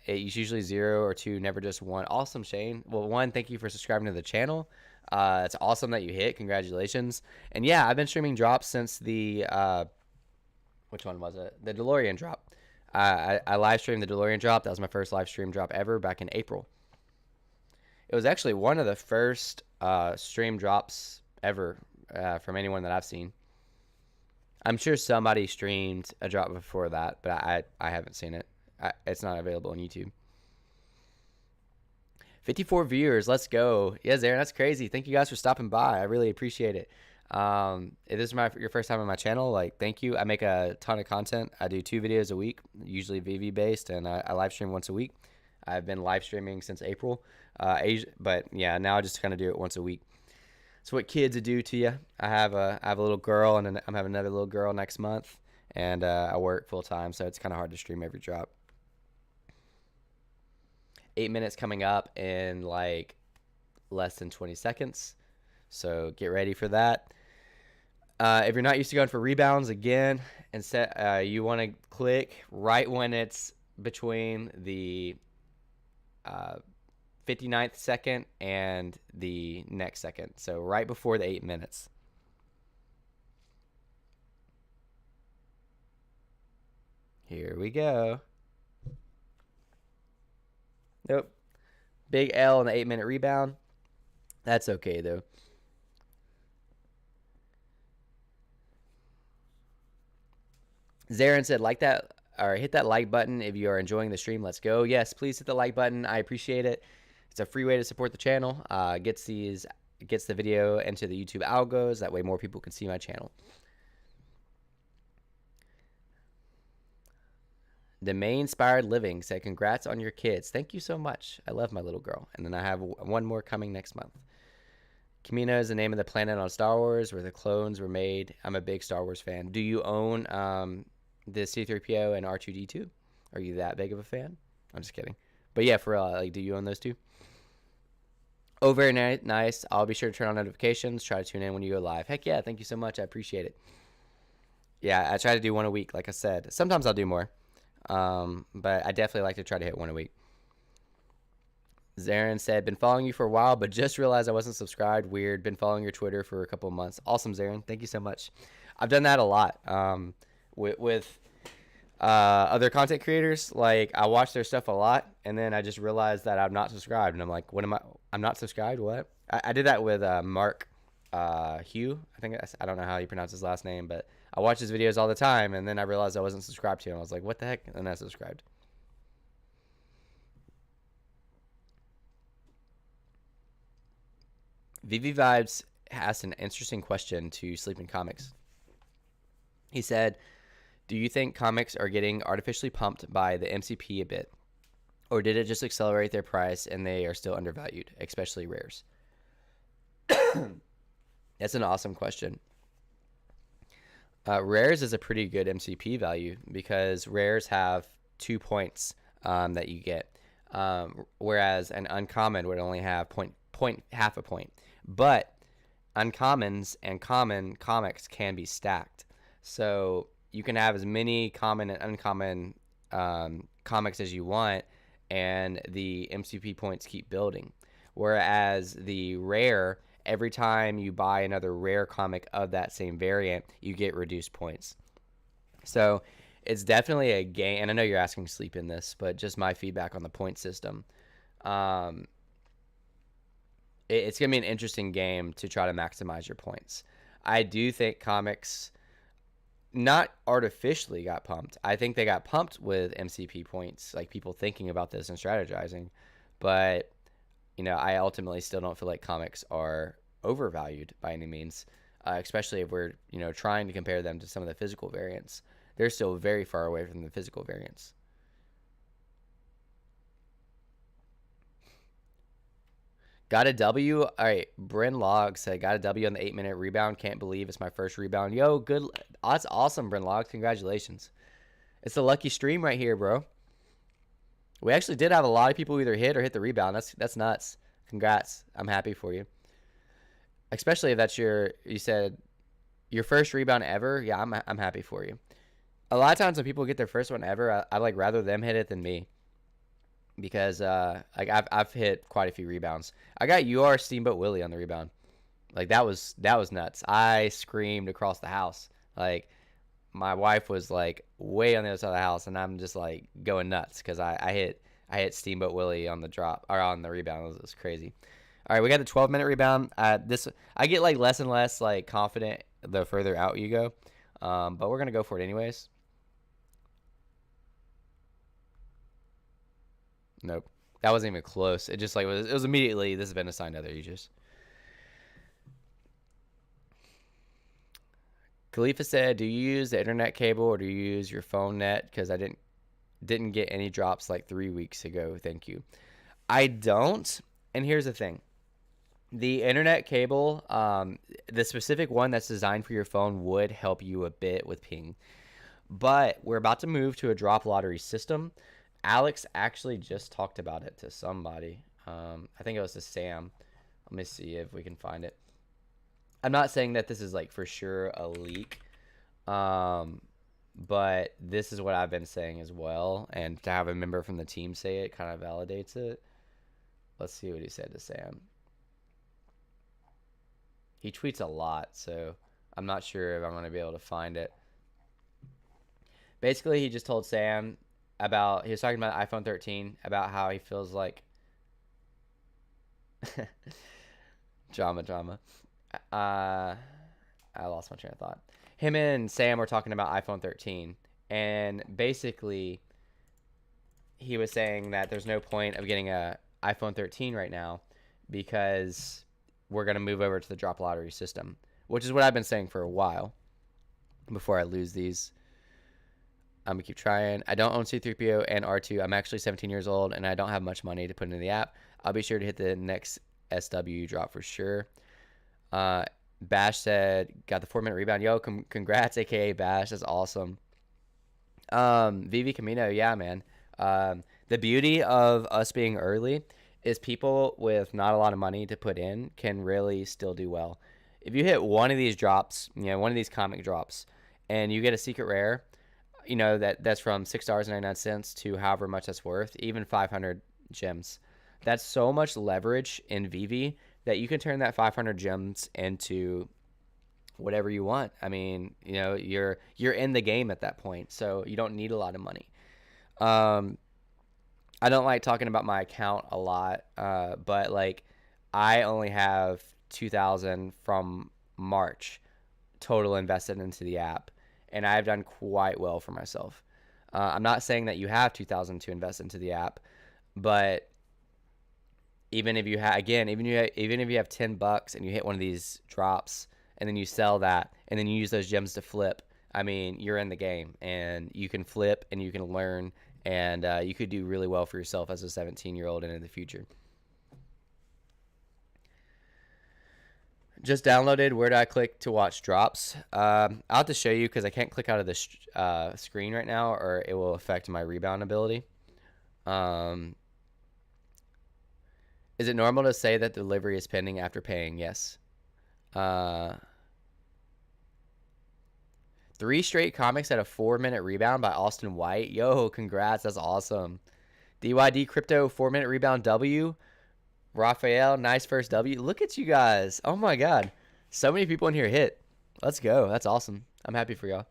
It's usually 0 or 2, never just 1. Awesome, Shane. Well, 1, thank you for subscribing to the channel. It's awesome that you hit. Congratulations. And yeah, I've been streaming drops since the which one was it? The DeLorean drop. I live streamed the DeLorean drop. That was my first live stream drop ever back in April. It was actually one of the first stream drops ever from anyone that I've seen. I'm sure somebody streamed a drop before that, but I haven't seen it. It's not available on YouTube. 54 viewers. Let's go. Yes, Aaron, that's crazy. Thank you guys for stopping by. I really appreciate it. If this is your first time on my channel, like, thank you. I make a ton of content. I do 2 videos a week, usually Veve based, and I live stream once a week. I've been live streaming since April, but yeah, now I just kind of do it once a week. It's what kids do to you. I have a little girl, and then I'm having another little girl next month, and I work full time, so it's kind of hard to stream every drop. 8 minutes coming up in like less than 20 seconds. So get ready for that. If you're not used to going for rebounds, again, instead you want to click right when it's between the 59th second and the next second. So right before the 8 minutes. Here we go. Nope. Big L on the 8-minute rebound. That's okay, though. Zarin said, like that, or hit that like button if you are enjoying the stream. Let's go. Yes, please hit the like button. I appreciate it. It's a free way to support the channel. Gets the video into the YouTube algos. That way more people can see my channel. Domain Inspired Living said, congrats on your kids. Thank you so much. I love my little girl. And then I have one more coming next month. Kamino is the name of the planet on Star Wars where the clones were made. I'm a big Star Wars fan. Do you own the C-3PO and R2-D2? Are you that big of a fan? I'm just kidding. But yeah, for real, like, do you own those two? Oh, very nice. I'll be sure to turn on notifications. Try to tune in when you go live. Heck yeah, thank you so much. I appreciate it. Yeah, I try to do 1 a week, like I said. Sometimes I'll do more. But I definitely like to try to hit 1 a week. Zarin said, been following you for a while, but just realized I wasn't subscribed. Weird. Been following your Twitter for a couple of months. Awesome, Zarin. Thank you so much. I've done that a lot. With other content creators, like I watch their stuff a lot, and then I just realized that I'm not subscribed, and I'm like, what am I? I'm not subscribed. What? I did that with Mark Hugh. I don't know how you pronounce his last name, but I watch his videos all the time, and then I realized I wasn't subscribed to him. I was like, what the heck? And I subscribed. Veve Vibes asked an interesting question to Sleeping Comics. He said, do you think comics are getting artificially pumped by the MCP a bit? Or did it just accelerate their price and they are still undervalued, especially rares? That's an awesome question. Rares is a pretty good MCP value because rares have 2 points that you get. Whereas an uncommon would only have half a point. But uncommons and common comics can be stacked. So you can have as many common and uncommon comics as you want, and the MCP points keep building. Whereas the rare, every time you buy another rare comic of that same variant, you get reduced points. So it's definitely a game, and I know you're asking Sleep in this, but just my feedback on the point system. It's going to be an interesting game to try to maximize your points. I do think comics not artificially got pumped. I think they got pumped with MCP points, like people thinking about this and strategizing. But, I ultimately still don't feel like comics are overvalued by any means, especially if we're, trying to compare them to some of the physical variants. They're still very far away from the physical variants. Got a W. All right, Bryn Log said, got a W on the 8-minute rebound. Can't believe it's my first rebound. Yo, good. That's awesome, Bryn Log. Congratulations. It's a lucky stream right here, bro. We actually did have a lot of people either hit or hit the rebound. That's nuts. Congrats. I'm happy for you. Especially if that's you said your first rebound ever. Yeah, I'm happy for you. A lot of times when people get their first one ever, I like rather them hit it than me. Because like I've hit quite a few rebounds. I got UR Steamboat Willie on the rebound. Like that was nuts. I screamed across the house. Like my wife was like way on the other side of the house, and I'm just like going nuts because I hit Steamboat Willie on the drop or on the rebound. It was crazy. All right, we got the 12-minute rebound. I get like less and less like confident the further out you go, but we're gonna go for it anyways. Nope. That wasn't even close. It just like it was immediately, this has been assigned to other users. Khalifa said, do you use the internet cable or do you use your phone net? Because I didn't get any drops like 3 weeks ago. Thank you. I don't. And here's the thing. The internet cable, the specific one that's designed for your phone would help you a bit with ping. But we're about to move to a drop lottery system. Alex actually just talked about it to somebody. I think it was to Sam. Let me see if we can find it. I'm not saying that this is like for sure a leak, but this is what I've been saying as well. And to have a member from the team say it kind of validates it. Let's see what he said to Sam. He tweets a lot, so I'm not sure if I'm going to be able to find it. Basically, he just told Sam about, he was talking about iPhone 13, about how he feels like drama. I lost my train of thought. Him and Sam were talking about iPhone 13, and basically he was saying that there's no point of getting a iPhone 13 right now because we're going to move over to the drop lottery system, which is what I've been saying for a while before I lose these. I'm going to keep trying. I don't own C3PO and R2. I'm actually 17 years old, and I don't have much money to put into the app. I'll be sure to hit the next SW drop for sure. Bash said, got the 4-minute rebound. Yo, congrats, a.k.a. Bash. That's awesome. Veve Camino, yeah, man. The beauty of us being early is people with not a lot of money to put in can really still do well. If you hit one of these drops, one of these comic drops, and you get a secret rare, that's from $6.99 to however much that's worth, even 500 gems. That's so much leverage in Veve that you can turn that 500 gems into whatever you want. I mean, you're in the game at that point, so you don't need a lot of money. I don't like talking about my account a lot, but like I only have 2,000 from March total invested into the app, and I've done quite well for myself. I'm not saying that you have 2,000 to invest into the app, but even if you have, again, even if you have $10 and you hit one of these drops and then you sell that and then you use those gems to flip, I mean, you're in the game and you can flip and you can learn, and you could do really well for yourself as a 17-year-old and in the future. Just downloaded. Where do I click to watch drops? I'll have to show you because I can't click out of the screen right now or it will affect my rebound ability. Is it normal to say that delivery is pending after paying? Yes. 3 straight comics at a 4-minute rebound by Austin White. Yo, congrats. That's awesome. DYD Crypto 4-minute rebound W. Raphael, nice first W. Look at you guys. Oh my God. So many people in here hit. Let's go. That's awesome. I'm happy for y'all.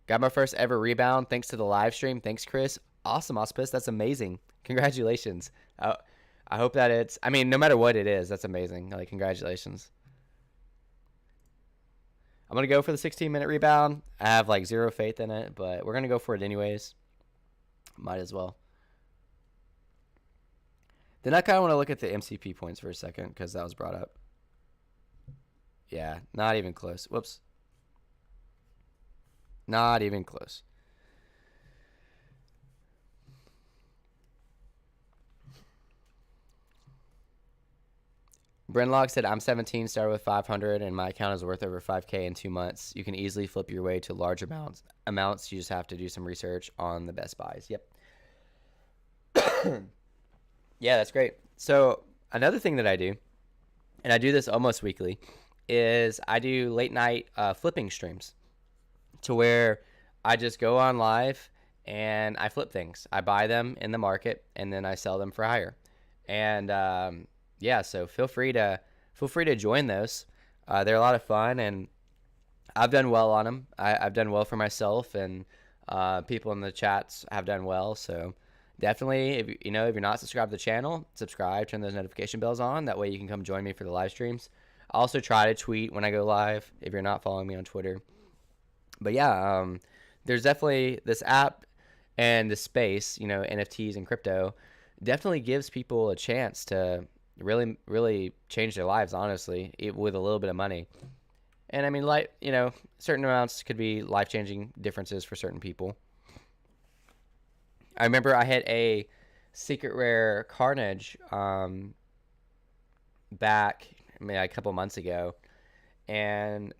Got my first ever rebound thanks to the live stream. Thanks, Chris. Awesome, Auspice. That's amazing. Congratulations. I hope that it's, I mean, no matter what it is, that's amazing. Like, congratulations. I'm going to go for the 16-minute rebound. I have, like, zero faith in it, but we're going to go for it anyways. Might as well. Then I kind of want to look at the MCP points for a second because that was brought up. Yeah, not even close. Whoops. Not even close. Brenlock said, I'm 17, started with 500, and my account is worth over 5K in 2 months. You can easily flip your way to large amounts. You just have to do some research on the best buys. Yep. Yeah, that's great. So another thing that I do, and I do this almost weekly, is I do late night flipping streams to where I just go on live and I flip things. I buy them in the market and then I sell them for higher. And yeah, so feel free to join those. They're a lot of fun, and I've done well on them. I've done well for myself, and people in the chats have done well. So definitely, if you're not subscribed to the channel, subscribe, turn those notification bells on. That way you can come join me for the live streams. I also try to tweet when I go live if you're not following me on Twitter. But yeah, there's definitely this app and the space, NFTs and crypto, definitely gives people a chance to really, really change their lives, honestly, with a little bit of money. And I mean, certain amounts could be life-changing differences for certain people. I remember I had a secret rare Carnage back a couple months ago, and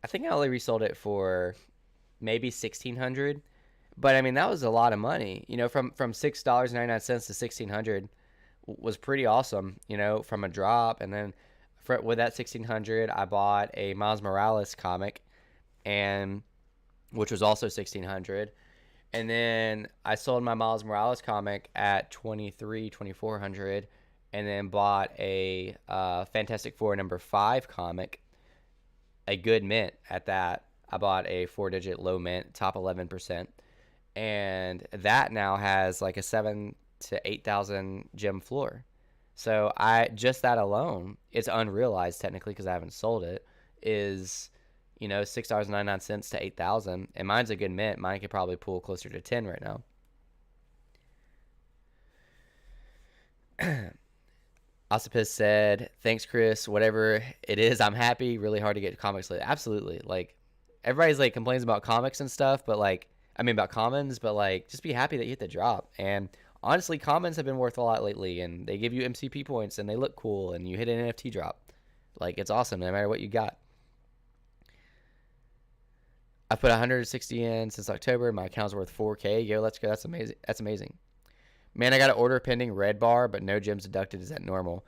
I think I only resold it for maybe $1,600. But I mean, that was a lot of money. From $6.99 to $1,600 was pretty awesome. From a drop. And then with that $1,600, I bought a Miles Morales comic, which was also $1,600. And then I sold my Miles Morales comic at $2,400, and then bought a Fantastic Four #5 comic, a good mint at that. I bought a 4-digit low mint, top 11%, and that now has like a 7,000 to 8,000 gem floor. So that alone, it's unrealized technically because I haven't sold it, is $6.99 to 8,000, and mine's a good mint. Mine could probably pull closer to 10 right now. Ossipus said, thanks, Chris. Whatever it is, I'm happy. Really hard to get comics lately. Absolutely. Like, everybody's like complains about comics and stuff, but about commons, but just be happy that you hit the drop. And honestly, commons have been worth a lot lately, and they give you MCP points, and they look cool, and you hit an NFT drop. It's awesome no matter what you got. I put 160 in since October. My account's worth 4K. Yo, let's go. That's amazing. That's amazing. Man, I got an order pending red bar, but no gems deducted. Is that normal?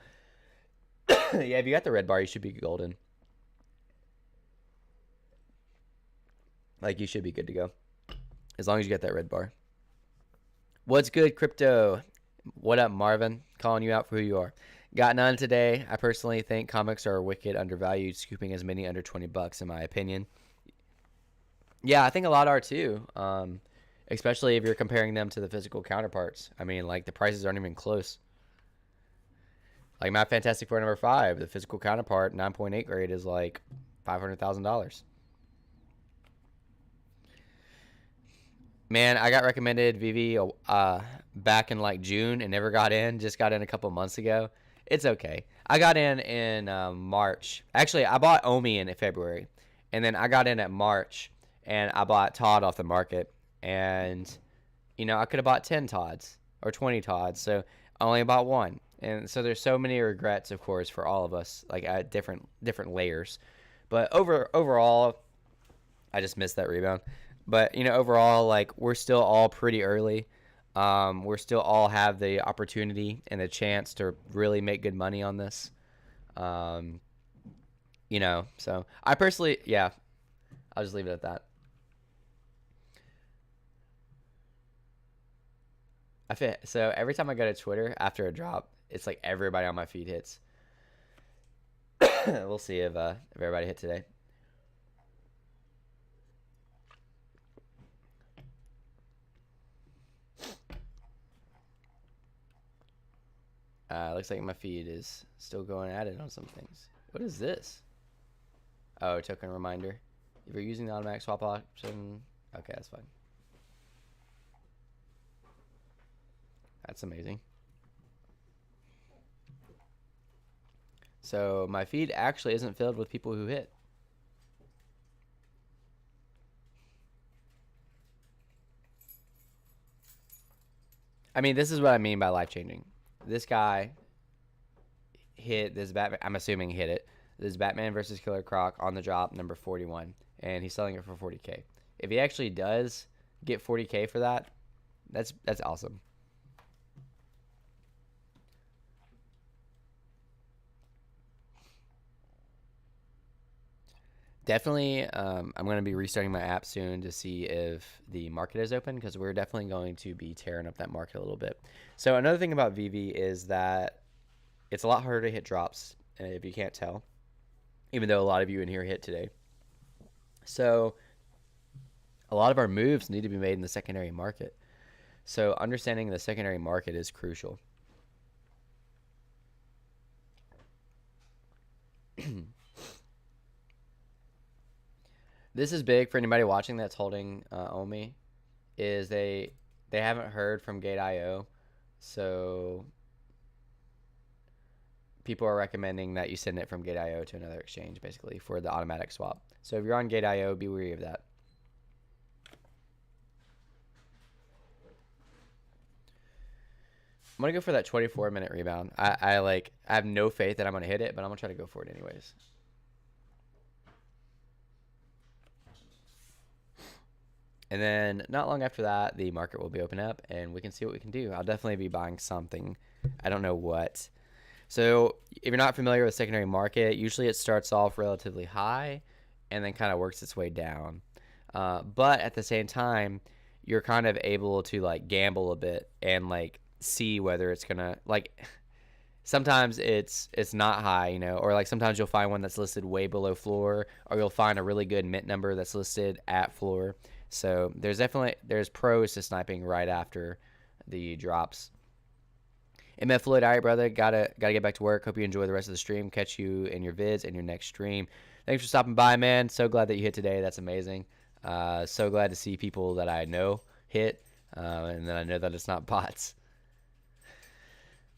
Yeah, if you got the red bar, you should be golden. You should be good to go. As long as you get that red bar. What's good, crypto? What up, Marvin? Calling you out for who you are. Got none today. I personally think comics are wicked undervalued, scooping as many under $20 in my opinion. Yeah, I think a lot are too. Especially if you're comparing them to the physical counterparts. I mean, the prices aren't even close. My Fantastic Four #5, the physical counterpart, 9.8 grade, is $500,000. Man, I got recommended Veve back in June and never got in. Just got in a couple months ago. It's okay. I got in March. Actually, I bought Omi in February, and then I got in at March, and I bought Todd off the market. And, I could have bought 10 Todds or 20 Todds, so I only bought one. And so there's so many regrets, of course, for all of us, at different layers. But overall, I just missed that rebound. But, overall, like, we're still all pretty early. We're still all have the opportunity and the chance to really make good money on this. Um, so I personally, yeah, I'll just leave it at that. So every time I go to Twitter after a drop, it's like everybody on my feed hits. We'll see if everybody hit today. Looks like my feed is still going at it on some things. What is this? Oh, token reminder. If you're using the automatic swap option, okay, that's fine. That's amazing. So my feed actually isn't filled with people who hit. I mean, this is what I mean by life changing. This guy hit this Batman. I'm assuming he hit it. This Batman versus Killer Croc on the drop, number 41, and he's selling it for 40K. If he actually does get 40K for that, that's awesome. Definitely, I'm going to be restarting my app soon to see if the market is open, because we're definitely going to be tearing up that market a little bit. So another thing about Veve is that it's a lot harder to hit drops, if you can't tell, even though a lot of you in here hit today. So a lot of our moves need to be made in the secondary market. So understanding the secondary market is crucial. This is big for anybody watching that's holding OMI, is they haven't heard from Gate.io, so people are recommending that you send it from Gate.io to another exchange, basically, for the automatic swap. So if you're on Gate.io, be wary of that. I'm going to go for that 24-minute rebound. I have no faith that I'm going to hit it, but I'm going to try to go for it anyways. And then not long after that, the market will be open up, and we can see what we can do. I'll definitely be buying something. I don't know what. So if you're not familiar with secondary market, usually it starts off relatively high and then kind of works its way down. But at the same time, you're kind of able to like gamble a bit and like see whether it's gonna like. Sometimes it's not high, or like sometimes you'll find one that's listed way below floor, or you'll find a really good mint number that's listed at floor. So there's pros to sniping right after the drops. MF Floyd, all right, brother, gotta get back to work. Hope you enjoy the rest of the stream. Catch you in your vids and your next stream. Thanks for stopping by, man. So glad that you hit today. That's amazing. So glad to see people that I know hit, and then I know that it's not bots.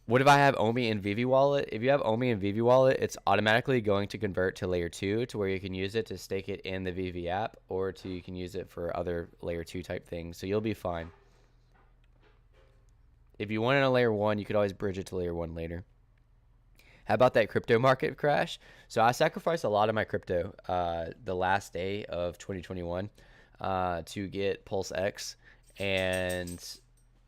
What if I have OMI and Veve wallet? If you have OMI and Veve wallet, it's automatically going to convert to layer 2 to where you can use it to stake it in the Veve app, or you can use it for other layer 2 type things. So you'll be fine. If you want it on layer 1, you could always bridge it to layer 1 later. How about that crypto market crash? So I sacrificed a lot of my crypto the last day of 2021 to get Pulse X, and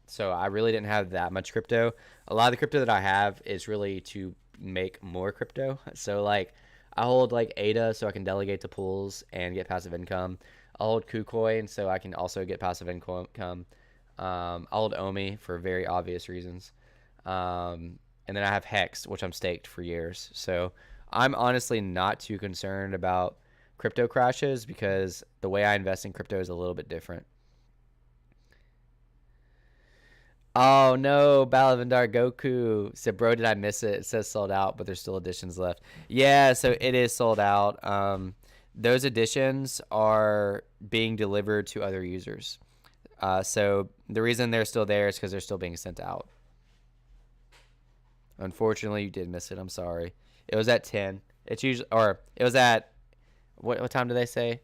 so I really didn't have that much crypto. A lot of the crypto that I have is really to make more crypto. So like I hold like ADA so I can delegate to pools and get passive income. I'll hold KuCoin so I can also get passive income. I'll hold OMI for very obvious reasons. And then I have Hex, which I'm staked for years. So I'm honestly not too concerned about crypto crashes because the way I invest in crypto is a little bit different. Oh no, Balavandar Goku said, bro, did I miss it? It says sold out, but there's still editions left. Yeah, so it is sold out. Those editions are being delivered to other users. So the reason they're still there is because they're still being sent out. Unfortunately, you did miss it. I'm sorry. It was at 10. It's usually, or it was at, what time do they say?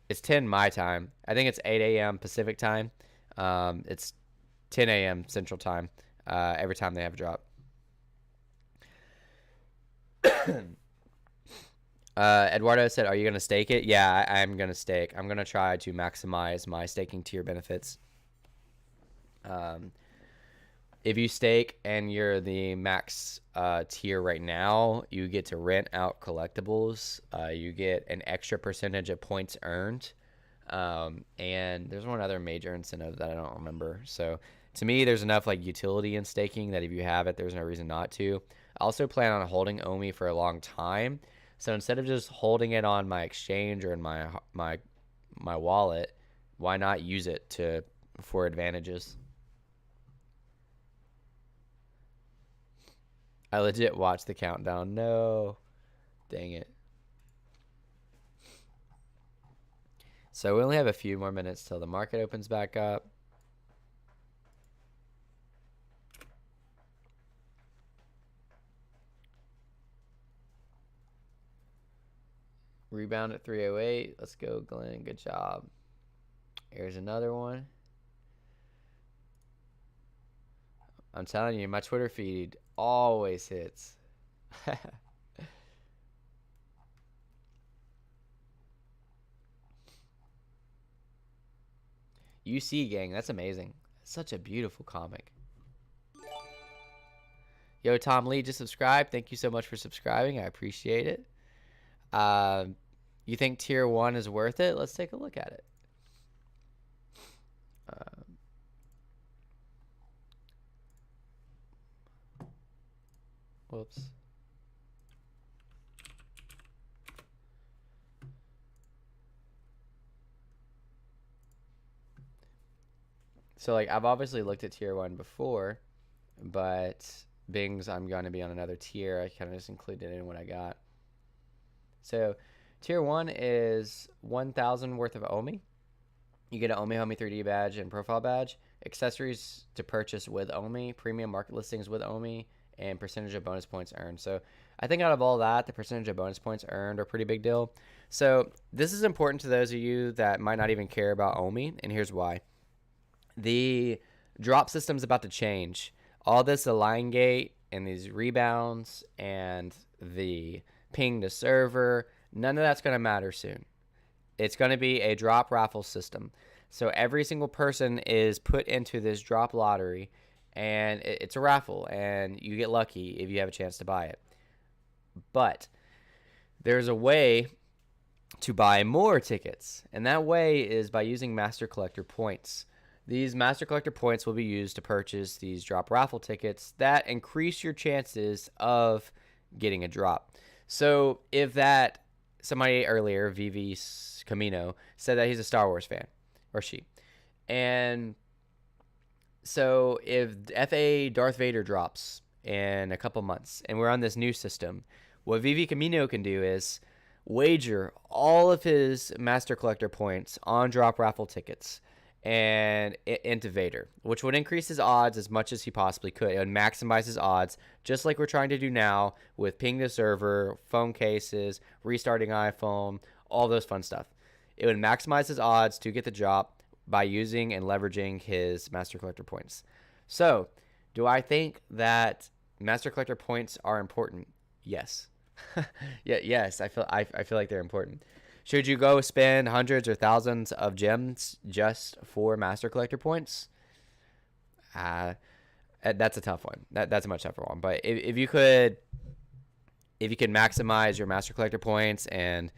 It's 10 my time. I think it's 8 a.m. Pacific time. It's 10 a.m. Central Time every time they have a drop. Eduardo said, "Are you gonna stake it?" Yeah, I'm gonna stake. I'm gonna try to maximize my staking tier benefits. If you stake and you're the max tier right now, you get to rent out collectibles. You get an extra percentage of points earned. And there's one other major incentive that I don't remember. So to me, there's enough like utility in staking that if you have it, there's no reason not to. I also plan on holding OMI for a long time. So instead of just holding it on my exchange or in my wallet, why not use it for advantages? I legit watched the countdown. No. Dang it. So we only have a few more minutes till the market opens back up. Rebound at 308. Let's go, Glenn. Good job. Here's another one. I'm telling you, my Twitter feed always hits. UC gang, that's amazing. Such a beautiful comic. Yo, Tom Lee just subscribed. Thank you so much for subscribing. I appreciate it. You think tier 1 is worth it? Let's take a look at it. Whoops. So, like, I've obviously looked at tier 1 before, but being I'm going to be on another tier, I kind of just included it in what I got. So, tier 1 is 1,000 worth of OMI. You get an OMI Homie 3D badge and profile badge, accessories to purchase with OMI, premium market listings with OMI, and percentage of bonus points earned. So I think out of all that, the percentage of bonus points earned are a pretty big deal. So this is important to those of you that might not even care about OMI, and here's why. The drop system is about to change. All this align gate and these rebounds and the ping to server, none of that's going to matter soon. It's going to be a drop raffle system. So every single person is put into this drop lottery, and it's a raffle, and you get lucky if you have a chance to buy it. But there's a way to buy more tickets, and that way is by using Master Collector points. These Master Collector points will be used to purchase these drop raffle tickets that increase your chances of getting a drop. So if that somebody earlier, Veve Camino, said that he's a Star Wars fan, or she, and so if FA Darth Vader drops in a couple months and we're on this new system, what Veve Camino can do is wager all of his Master Collector points on drop raffle tickets and into Vader, which would increase his odds as much as he possibly could. It would maximize his odds, just like we're trying to do now with ping the server, phone cases, restarting iPhone, all those fun stuff. It would maximize his odds to get the drop by using and leveraging his Master Collector points. So, do I think that Master Collector points are important? Yes. Yes, I feel like they're important. Should you go spend hundreds or thousands of gems just for Master Collector points? That's a tough one. That's a much tougher one. But if you could maximize your Master Collector points, and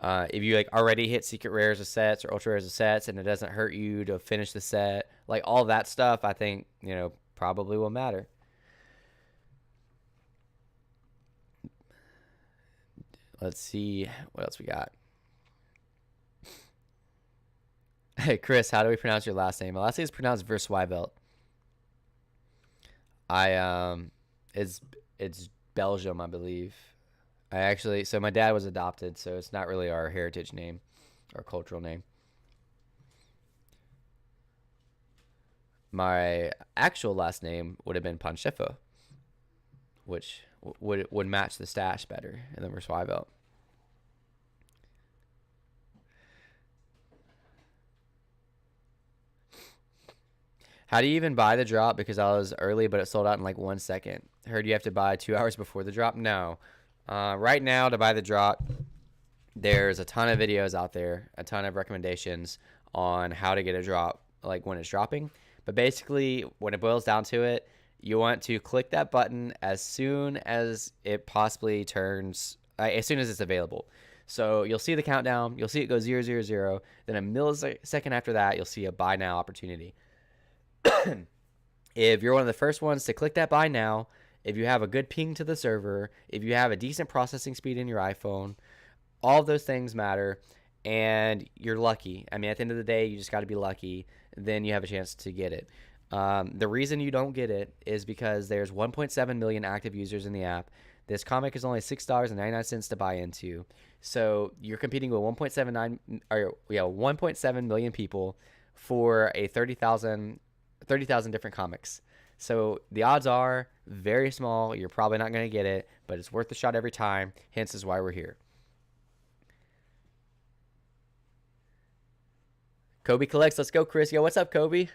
if you like already hit secret rares of sets or ultra rares of sets, and it doesn't hurt you to finish the set, like all that stuff, I think probably will matter. Let's see what else we got. Hey Chris, how do we pronounce your last name? My last name is pronounced Verswijveld. It's Belgium, I believe. So my dad was adopted, so it's not really our heritage name, our cultural name. My actual last name would have been Panchefo, which would match the stash better, and then Verswijveld. How do you even buy the drop? Because I was early, but it sold out in like 1 second. Heard you have to buy 2 hours before the drop. No. Right now, to buy the drop, there's a ton of videos out there, a ton of recommendations on how to get a drop, like when it's dropping. But basically, when it boils down to it, you want to click that button as soon as it possibly turns, as soon as it's available. So you'll see the countdown, you'll see it go 000, then a millisecond after that, you'll see a buy now opportunity. If you're one of the first ones to click that buy now, if you have a good ping to the server, if you have a decent processing speed in your iPhone, all of those things matter, and you're lucky. I mean, at the end of the day, you just got to be lucky. Then you have a chance to get it. The reason you don't get it is because there's 1.7 million active users in the app. This comic is only $6.99 to buy into. So you're competing with 1.7 million people for a 30,000 different comics. So the odds are very small. You're probably not going to get it, but it's worth the shot every time. Hence is why we're here. Kobe collects. Let's go, Chris. Yo, what's up, Kobe?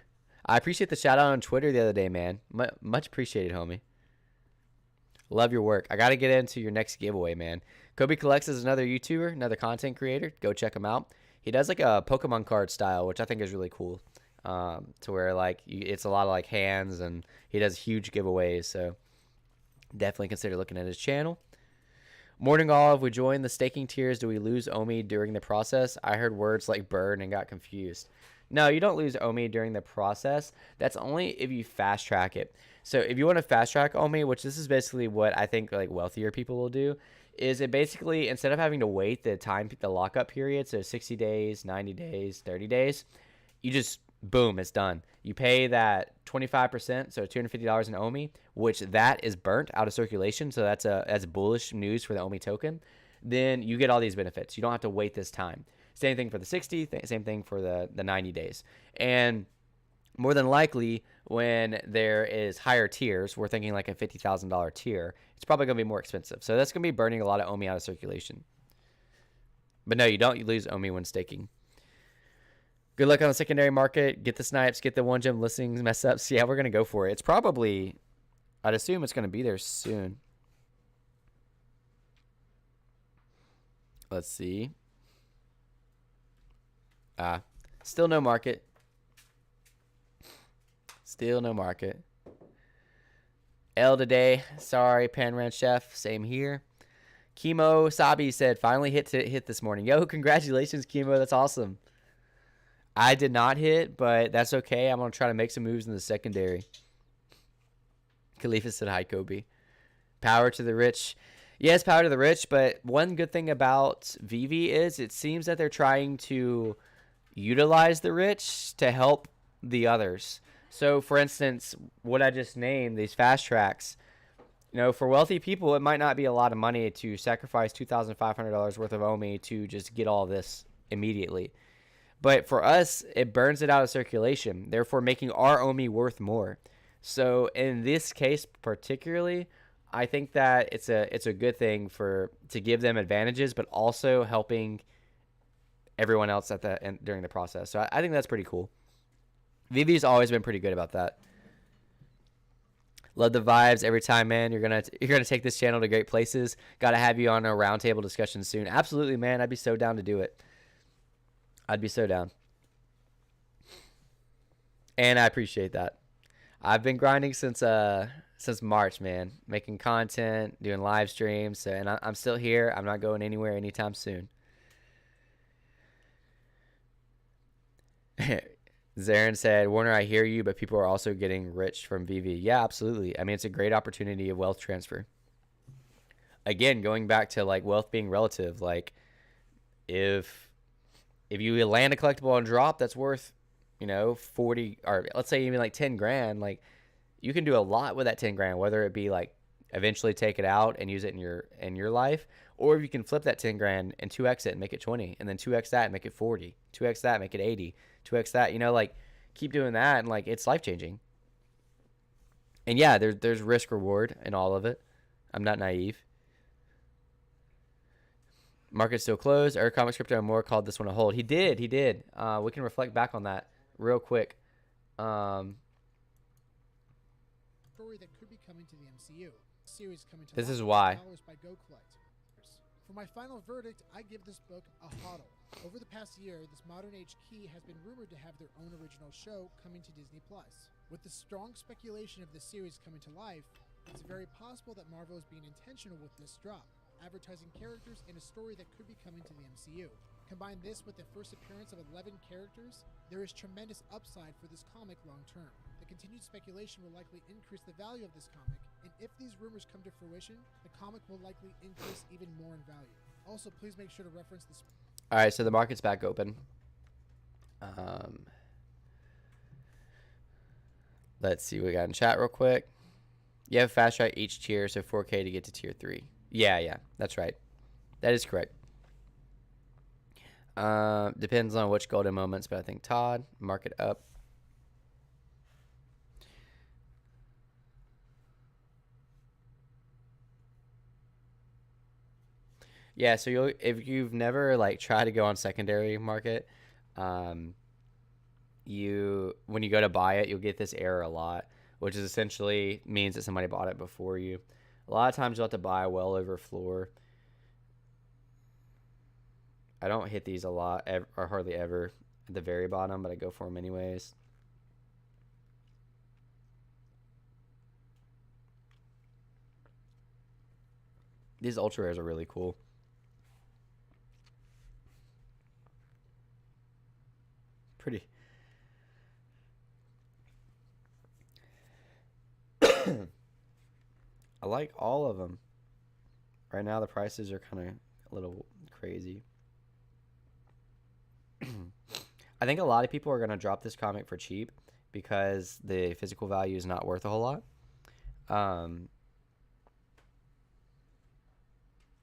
I appreciate the shout out on Twitter the other day, man. Much appreciated, homie. Love your work. I got to get into your next giveaway, man. Kobe Collects is another YouTuber, another content creator. Go check him out. He does like a Pokemon card style, which I think is really cool. To where like it's a lot of like hands, and he does huge giveaways. So definitely consider looking at his channel. Morning all, if we join the staking tiers, do we lose OMI during the process? I heard words like burn and got confused. No, you don't lose OMI during the process. That's only if you fast track it. So if you want to fast track OMI, which this is basically what I think like wealthier people will do, is it basically, instead of having to wait the lockup period, so 60 days, 90 days, 30 days, you just, boom, it's done. You pay that 25%, so $250 in OMI, which that is burnt out of circulation, so that's bullish news for the OMI token. Then you get all these benefits. You don't have to wait this time. Same thing for the 60, same thing for the 90 days. And more than likely, when there is higher tiers, we're thinking like a $50,000 tier, it's probably going to be more expensive. So that's going to be burning a lot of OMI out of circulation. But no, you don't. You lose OMI when staking. Good luck on the secondary market. Get the snipes, get the one gem listings, mess ups. Yeah, we're going to go for it. It's probably, I'd assume it's going to be there soon. Let's see. Still no market. Still no market. L today. Sorry, Pan Ranch Chef. Same here. Chemo Sabi said, finally hit this morning. Yo, congratulations, Chemo. That's awesome. I did not hit, but that's okay. I'm going to try to make some moves in the secondary. Khalifa said, hi, Kobe. Power to the rich. Yes, power to the rich, but one good thing about Veve is it seems that they're trying to utilize the rich to help the others. So, for instance, what I just named, these fast tracks, you know, for wealthy people, it might not be a lot of money to sacrifice $2,500 worth of OMI to just get all this immediately. But for us, it burns it out of circulation, therefore making our OMI worth more. So in this case particularly, I think that it's a good thing to give them advantages, but also helping everyone else at the end during the process. So I think that's pretty cool. Veve's always been pretty good about that. Love the vibes every time, man. You're gonna take this channel to great places. Got to have you on a roundtable discussion soon. Absolutely, man. I'd be so down to do it. I'd be so down. And I appreciate that. I've been grinding since March, man. Making content, doing live streams, and I'm still here. I'm not going anywhere anytime soon. Zarin said, Warner, I hear you, but people are also getting rich from Veve. Yeah, absolutely. I mean, it's a great opportunity of wealth transfer. Again, going back to like wealth being relative, like if you land a collectible on drop that's worth, 40, or let's say even like 10 grand, like you can do a lot with that 10 grand, whether it be like eventually take it out and use it in your life, or if you can flip that 10 grand and 2x it and make it 20, and then 2x that and make it 40, 2x that, make it 80, 2x that, like keep doing that, and like it's life changing. And yeah, there's risk reward in all of it. I'm not naive. Market's still closed. Eric Comics Crypto and More called this one a hold. He did. We can reflect back on that real quick. Story that could be coming to the MCU. Series coming to This is why. By Go Collect. For my final verdict, I give this book a hodl. Over the past year, this modern age key has been rumored to have their own original show coming to Disney+. With the strong speculation of this series coming to life, it's very possible that Marvel is being intentional with this drop, advertising characters in a story that could be coming to the MCU. Combine this with the first appearance of 11 characters, there is tremendous upside for this comic long term. The continued speculation will likely increase the value of this comic, and if these rumors come to fruition, the comic will likely increase even more in value. Also, please make sure to reference this. All right, so the market's back open. Let's see what we got in chat real quick. You have fast track each tier, so 4K to get to tier 3. Yeah, that's right. That is correct. Depends on which golden moments, but I think Todd, mark it up. Yeah, so if you've never like tried to go on secondary market, when you go to buy it, you'll get this error a lot, which is essentially means that somebody bought it before you. A lot of times you'll have to buy well over floor. I don't hit these a lot or hardly ever at the very bottom, but I go for them anyways. These ultra rares are really cool. Pretty. I like all of them. Right now the prices are kind of a little crazy. I think a lot of people are going to drop this comic for cheap because the physical value is not worth a whole lot.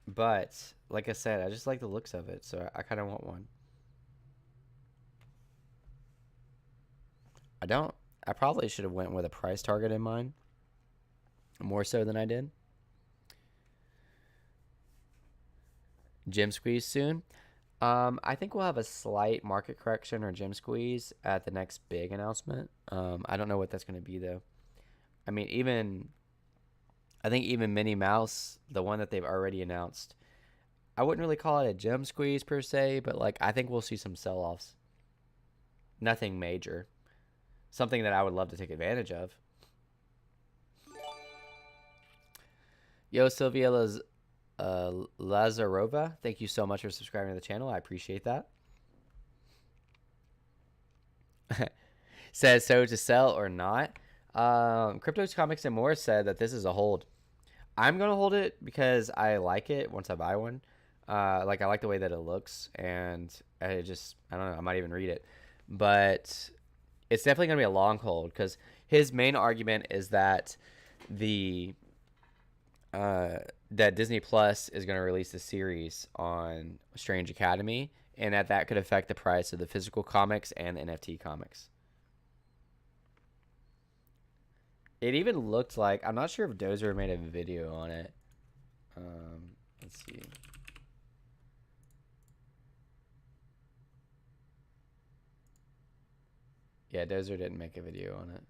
But like I said, I just like the looks of it, so I kind of want one. I probably should have went with a price target in mind, more so than I did. Gem squeeze soon. I think we'll have a slight market correction or gem squeeze at the next big announcement. I don't know what that's going to be though. I mean, I think even Minnie Mouse, the one that they've already announced, I wouldn't really call it a gem squeeze per se, but like I think we'll see some sell-offs. Nothing major. Something that I would love to take advantage of. Yo, Sylvia Lazarova, thank you so much for subscribing to the channel. I appreciate that. Says, so to sell or not? Cryptos Comics and More said that this is a hold. I'm going to hold it because I like it once I buy one. Like I like the way that it looks, and I don't know, I might even read it. But it's definitely going to be a long hold because his main argument is that that Disney Plus is going to release the series on Strange Academy, and that could affect the price of the physical comics and the NFT comics. It even looked like, I'm not sure if Dozer made a video on it. Let's see. Yeah, Dozer didn't make a video on it.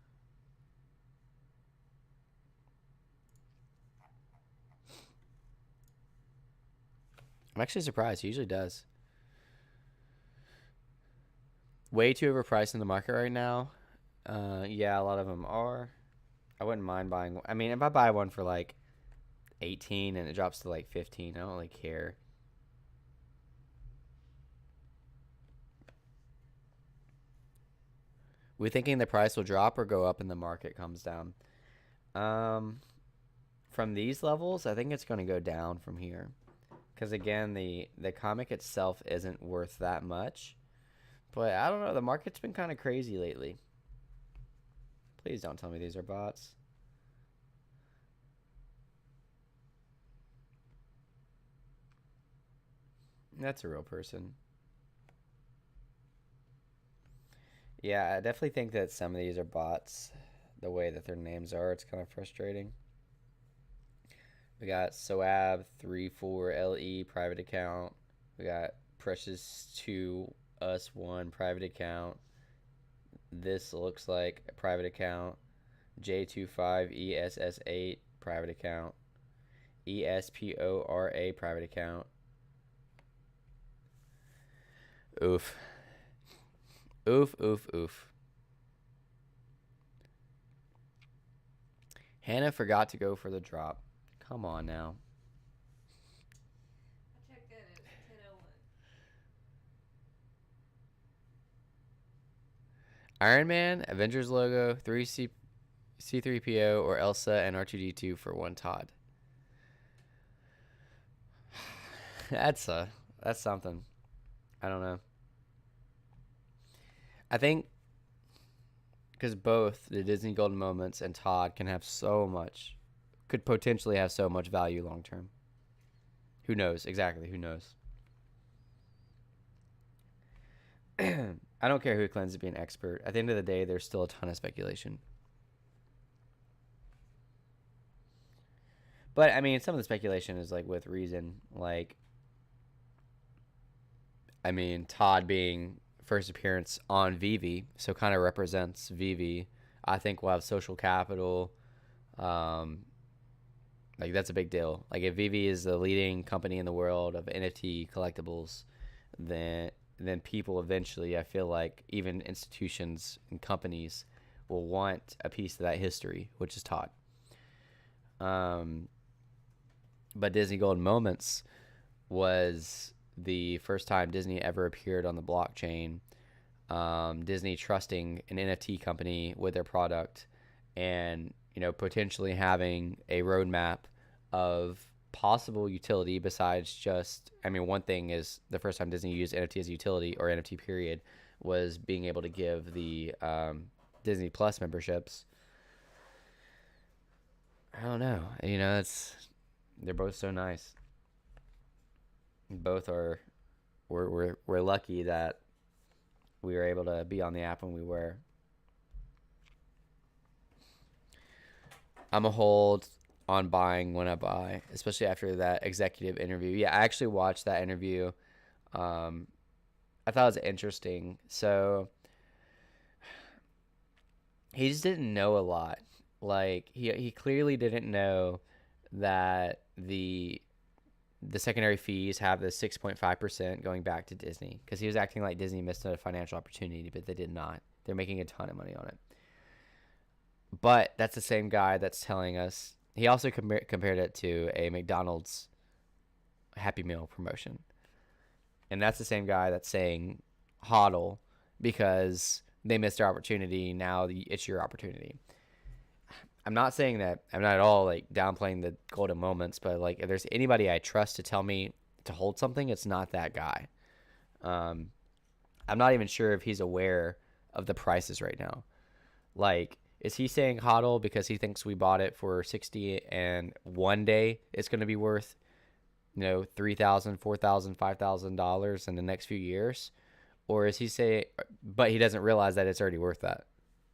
I'm actually surprised. He usually does. Way too overpriced in the market right now. Yeah, a lot of them are. I wouldn't mind buying one. I mean, if I buy one for like 18 and it drops to like 15, I don't really care. We thinking the price will drop or go up and the market comes down? From these levels, I think it's going to go down from here. Because again, the comic itself isn't worth that much. But I don't know, the market's been kind of crazy lately. Please don't tell me these are bots. That's a real person. Yeah, I definitely think that some of these are bots. The way that their names are, it's kind of frustrating. We got Soab34LE private account. We got Precious2Us1 private account. This looks like a private account. J25ESS8 private account. ESPORA private account. Oof. Oof, oof, oof. Hannah forgot to go for the drop. Come on now. I checked in. It's 10:01. Iron Man, Avengers logo, 3C3PO, or Elsa and R2D2 for one Todd. That's something. I don't know. I think because both the Disney Golden Moments and Todd could potentially have so much value long term. Who knows? Exactly. Who knows? I don't care who claims to be an expert. At the end of the day, there's still a ton of speculation. But I mean, some of the speculation is like with reason. Like, I mean, Todd being first appearance on Veve, so kind of represents Veve. I think we'll have social capital. Like that's a big deal. Like if Veve is the leading company in the world of NFT collectibles, then people eventually, I feel like even institutions and companies will want a piece of that history, which is Todd. But Disney Golden Moments was the first time Disney ever appeared on the blockchain. Disney trusting an NFT company with their product, and potentially having a roadmap of possible utility besides just, I mean, one thing is the first time Disney used NFT as a utility, or NFT period, was being able to give the Disney Plus memberships. I don't know. They're both so nice. Both are, we're lucky that we were able to be on the app when we were. I'm a hold on buying when I buy, especially after that executive interview. Yeah, I actually watched that interview. I thought it was interesting. So he just didn't know a lot. Like he clearly didn't know that the secondary fees have the 6.5% going back to Disney, because he was acting like Disney missed a financial opportunity, but they did not. They're making a ton of money on it. But that's the same guy that's telling us. He also compared it to a McDonald's Happy Meal promotion. And that's the same guy that's saying hodl because they missed their opportunity. Now it's your opportunity. I'm not saying that. I'm not at all like downplaying the golden moments, but like if there's anybody I trust to tell me to hold something, it's not that guy. I'm not even sure if he's aware of the prices right now. Like, is he saying hodl because he thinks we bought it for 60 and one day it's going to be worth, $3,000, $4,000, $5,000 in the next few years? Or is he saying, but he doesn't realize that it's already worth that?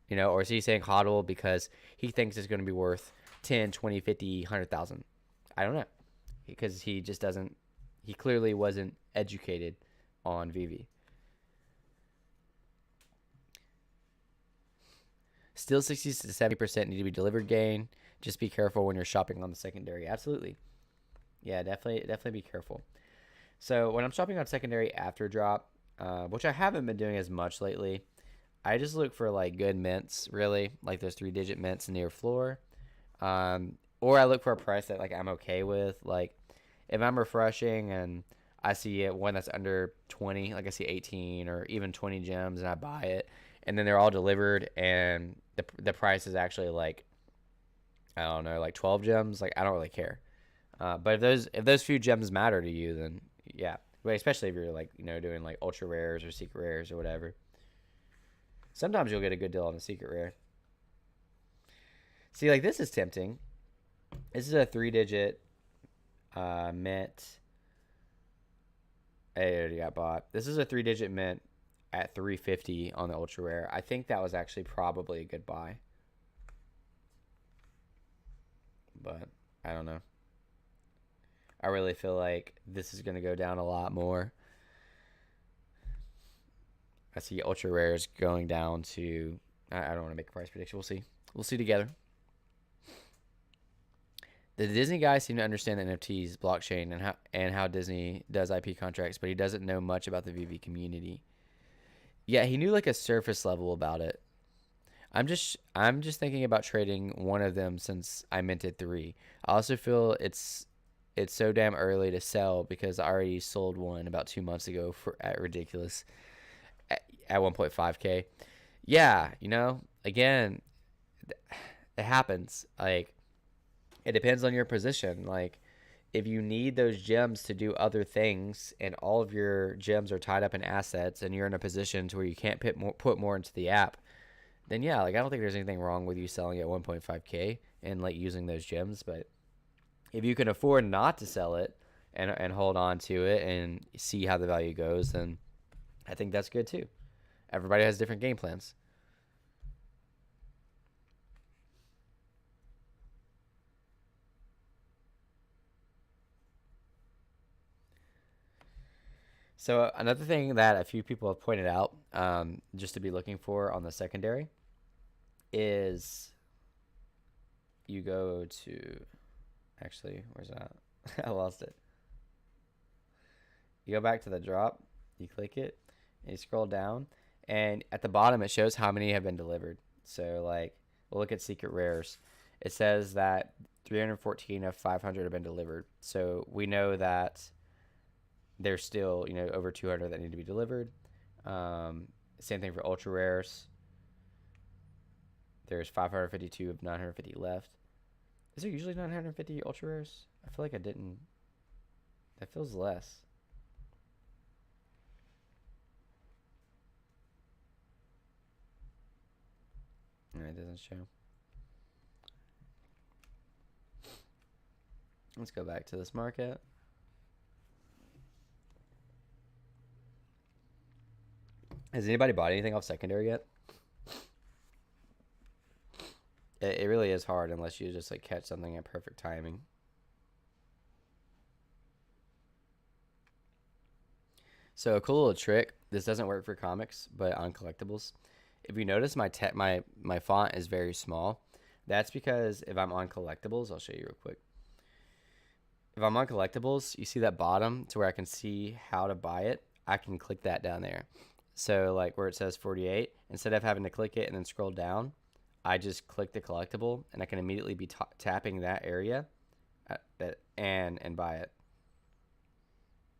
Or is he saying hodl because he thinks it's going to be worth 10, 20, 50, 100,000? I don't know. Because he just doesn't, he clearly wasn't educated on Veve. Still 60 to 70% need to be delivered gain. Just be careful when you're shopping on the secondary. Absolutely. Yeah, definitely be careful. So when I'm shopping on secondary after drop, which I haven't been doing as much lately, I just look for like good mints, really, like those 3-digit mints near floor. Or I look for a price that like I'm okay with. Like if I'm refreshing and I see one that's under 20, like I see 18 or even 20 gems and I buy it, and then they're all delivered and the price is actually like, I don't know, like 12 gems, like I don't really care. But if those few gems matter to you, then yeah, but especially if you're like, doing like ultra rares or secret rares or whatever. Sometimes you'll get a good deal on a secret rare. See, like this is tempting. This is a 3-digit mint. It already got bought. This is a 3-digit mint at 350 on the ultra rare. I think that was actually probably a good buy. But I don't know. I really feel like this is going to go down a lot more. I see ultra rares going down to, I don't want to make a price prediction. We'll see. We'll see together. The Disney guy seemed to understand the NFTs, blockchain, and how Disney does IP contracts, but he doesn't know much about the VV community. Yeah, he knew like a surface level about it. I'm just thinking about trading one of them since I minted 3. I also feel it's so damn early to sell because I already sold one about 2 months ago for at ridiculous at 1.5k. Yeah, again, it happens. Like it depends on your position. Like if you need those gems to do other things and all of your gems are tied up in assets and you're in a position to where you can't put more into the app, then yeah, like I don't think there's anything wrong with you selling at 1.5k and like using those gems. But if you can afford not to sell it and hold on to it and see how the value goes, then I think that's good too. Everybody has different game plans. So another thing that a few people have pointed out, just to be looking for on the secondary, is you go to, actually, where's that? I lost it. You go back to the drop, you click it, and you scroll down, and at the bottom it shows how many have been delivered. So like, we'll look at secret rares. It says that 314 of 500 have been delivered. So we know that there's still over 200 that need to be delivered. Same thing for ultra rares. There's 552 of 950 left. Is there usually 950 ultra rares? I feel like I didn't. That feels less. No, it doesn't show. Let's go back to this market. Has anybody bought anything off secondary yet? It really is hard unless you just like catch something at perfect timing. So a cool little trick. This doesn't work for comics, but on collectibles. If you notice, my font is very small. That's because if I'm on collectibles, I'll show you real quick. If I'm on collectibles, you see that bottom to where I can see how to buy it. I can click that down there. So like where it says 48, instead of having to click it and then scroll down, I just click the collectible and I can immediately be tapping that area and buy it.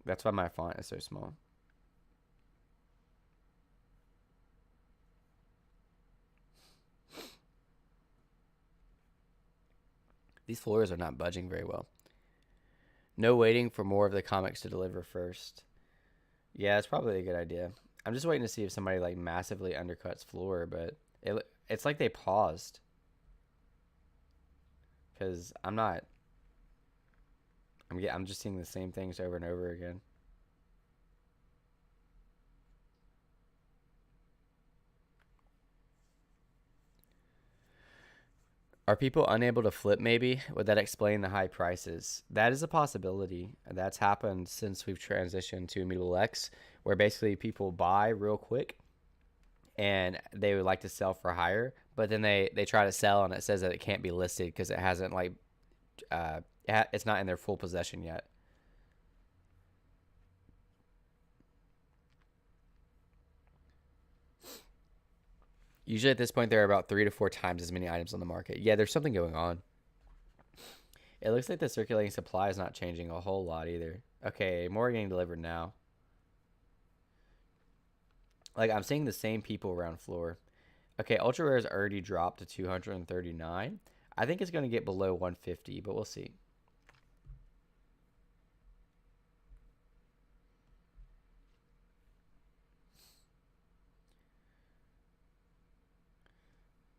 That's why my font is so small. These floors are not budging very well. No waiting for more of the comics to deliver first. Yeah, it's probably a good idea. I'm just waiting to see if somebody like massively undercuts floor, but it's like they paused. Because I'm just seeing the same things over and over again. Are people unable to flip maybe? Would that explain the high prices? That is a possibility. That's happened since we've transitioned to Immutable X, where basically people buy real quick and they would like to sell for higher, but then they try to sell and it says that it can't be listed because it hasn't like it's not in their full possession yet. Usually at this point, there are about 3 to 4 times as many items on the market. Yeah, there's something going on. It looks like the circulating supply is not changing a whole lot either. Okay, more are getting delivered now. Like, I'm seeing the same people around floor. Okay, Ultra Rare's already dropped to 239. I think it's going to get below 150, but we'll see.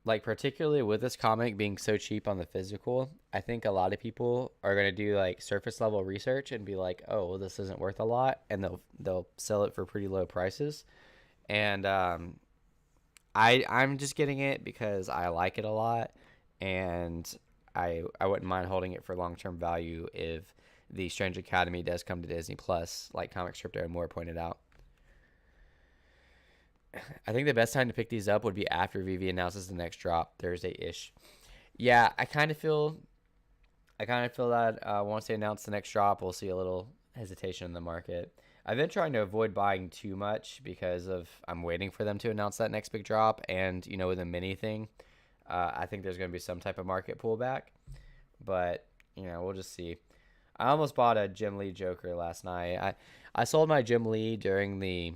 Like particularly with this comic being so cheap on the physical, I think a lot of people are going to do like surface level research and be like, oh, well, this isn't worth a lot, and they'll sell it for pretty low prices. And I'm just getting it because I like it a lot, and I wouldn't mind holding it for long-term value if the Strange Academy does come to Disney Plus, like Comics Crypto and more pointed out. I think the best time to pick these up would be after Veve announces the next drop, Thursday-ish. Yeah, I kind of feel I kind of feel that once they announce the next drop, we'll see a little hesitation in the market. I've been trying to avoid buying too much because of I'm waiting for them to announce that next big drop, and with a mini thing, I think there's going to be some type of market pullback. But we'll just see. I almost bought a Jim Lee Joker last night. I sold my Jim Lee during the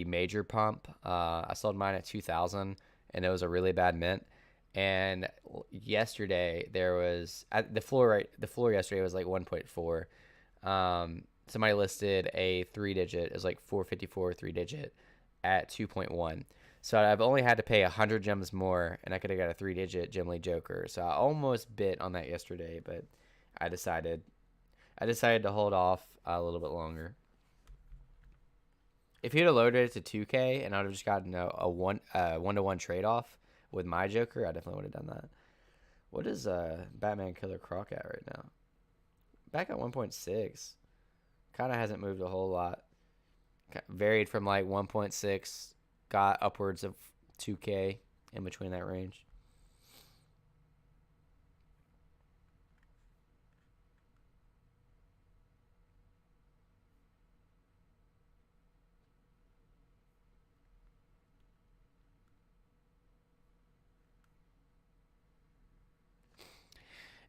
major pump. I sold mine at 2,000, and it was a really bad mint. And yesterday there was at the floor. The floor yesterday was like 1.4. Somebody listed a 3-digit. It was like 454 3-digit at 2.1. So I've only had to pay 100 gems more, and I could have got a 3-digit Jim Lee Joker. So I almost bit on that yesterday, but I decided to hold off a little bit longer. If you'd have loaded it to 2K and I'd have just gotten a 1-to-1 trade off with my Joker, I definitely would have done that. What is Batman Killer Croc at right now? Back at 1.6. Kind of hasn't moved a whole lot. Varied from like 1.6, got upwards of 2K in between that range.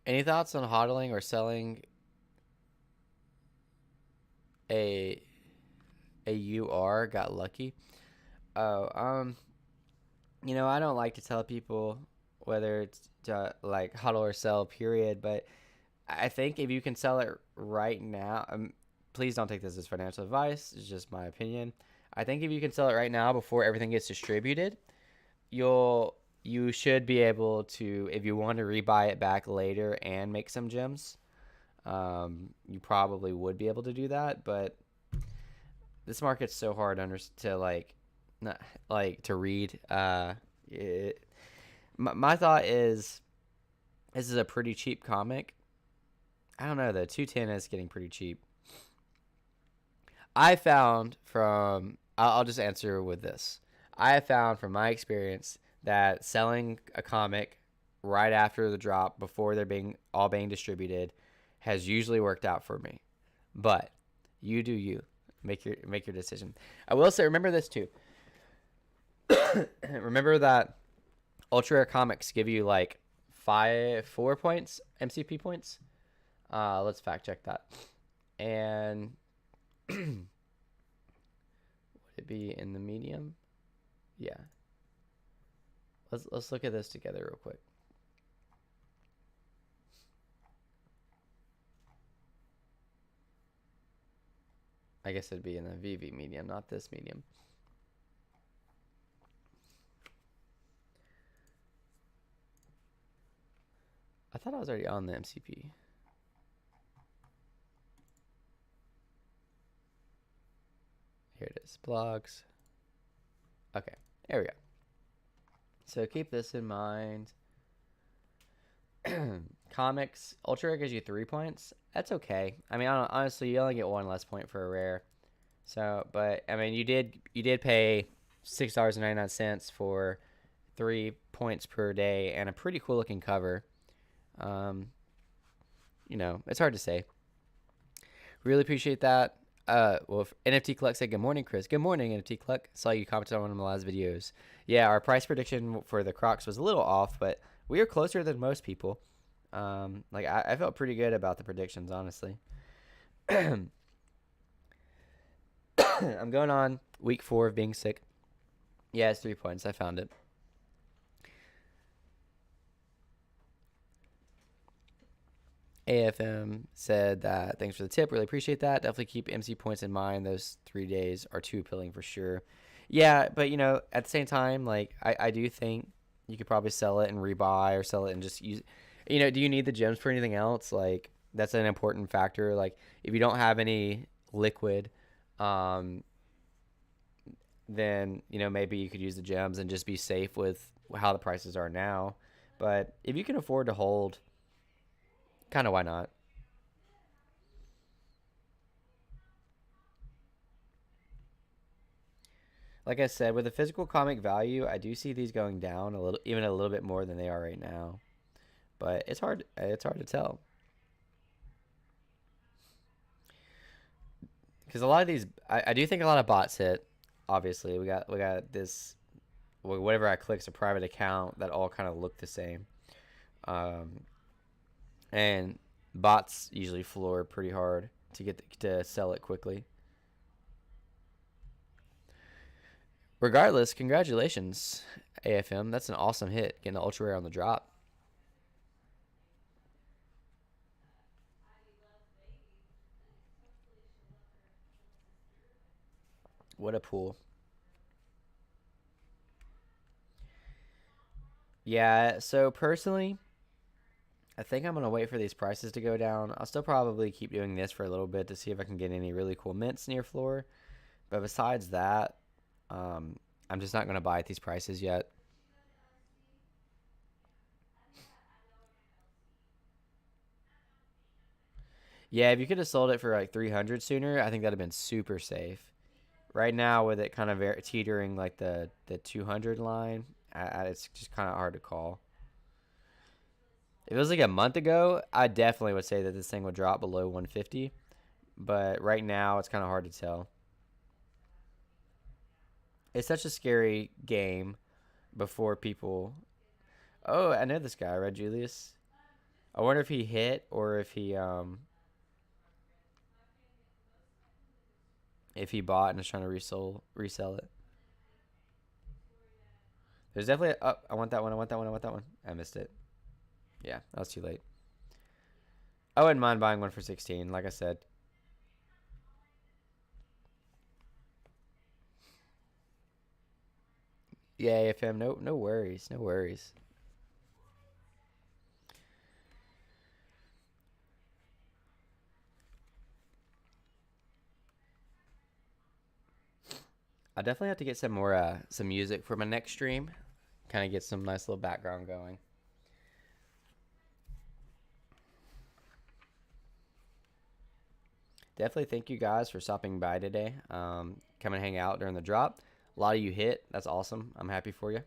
Any thoughts on hodling or selling a UR got lucky? Oh, I don't like to tell people whether it's to like hodl or sell, period. But I think if you can sell it right now, please don't take this as financial advice. It's just my opinion. I think if you can sell it right now before everything gets distributed, you should be able to, if you want to rebuy it back later and make some gems, you probably would be able to do that. But this market's so hard to read. My thought is this is a pretty cheap comic. I don't know, the 210 is getting pretty cheap. I'll just answer with this. I have found from my experience that selling a comic right after the drop, before they're all being distributed, has usually worked out for me. But you do you. Make your decision. I will say, remember this too. Remember that ultra rare comics give you like 4 points, MCP points. Let's fact check that. And would it be in the medium? Yeah. Let's look at this together real quick. I guess it'd be in the Veve medium, not this medium. I thought I was already on the MCP. Here it is, blogs. Okay, there we go. So keep this in mind. Comics, ultra rare gives you 3 points. That's okay. I mean, honestly, you only get 1 less point for a rare. So, but I mean, you did pay $6.99 for 3 points per day and a pretty cool looking cover. It's hard to say. Really appreciate that. Well, NFT Cluck said, good morning, Chris. Good morning, NFT Cluck. Saw you commented on one of my last videos. Yeah, our price prediction for the Crocs was a little off, but we are closer than most people. I felt pretty good about the predictions, honestly. I'm going on week 4 of being sick. Yeah, it's 3 points. I found it. AFM said that thanks for the tip. Really appreciate that. Definitely keep MC points in mind. Those 3 days are too appealing for sure. Yeah, but at the same time, like I do think you could probably sell it and rebuy, or sell it and just use. Do you need the gems for anything else? Like that's an important factor. Like if you don't have any liquid, then maybe you could use the gems and just be safe with how the prices are now. But if you can afford to hold, kind of why not? Like I said, with the physical comic value, I do see these going down even a little bit more than they are right now. but it's hard to tell because a lot of these I do think a lot of bots hit. Obviously, we got this whatever I click's a private account that all kind of look the same, and bots usually floor pretty hard to get to sell it quickly. Regardless, congratulations, AFM. That's an awesome hit, getting an ultra rare on the drop. What a pool. Yeah, so personally, I think I'm going to wait for these prices to go down. I'll still probably keep doing this for a little bit to see if I can get any really cool mints near floor. But besides that, I'm just not going to buy at these prices yet. Yeah, if you could have sold it for like 300 sooner, I think that'd have been super safe. Right now, with it kind of teetering like the 200 line, it's just kind of hard to call. If it was like a month ago, I definitely would say that this thing would drop below 150. But right now, it's kind of hard to tell. It's such a scary game before people. Oh, I know this guy, Red Julius. I wonder if he hit or if he bought and is trying to resell it. There's definitely oh, I want that one. I missed it. Yeah, that was too late. I wouldn't mind buying one for 16, like I said. Yeah, AFM, no worries. I definitely have to get some more some music for my next stream. Kind of get some nice little background going. Definitely thank you guys for stopping by today. Come and hang out during the drop. A lot of you hit. That's awesome. I'm happy for you.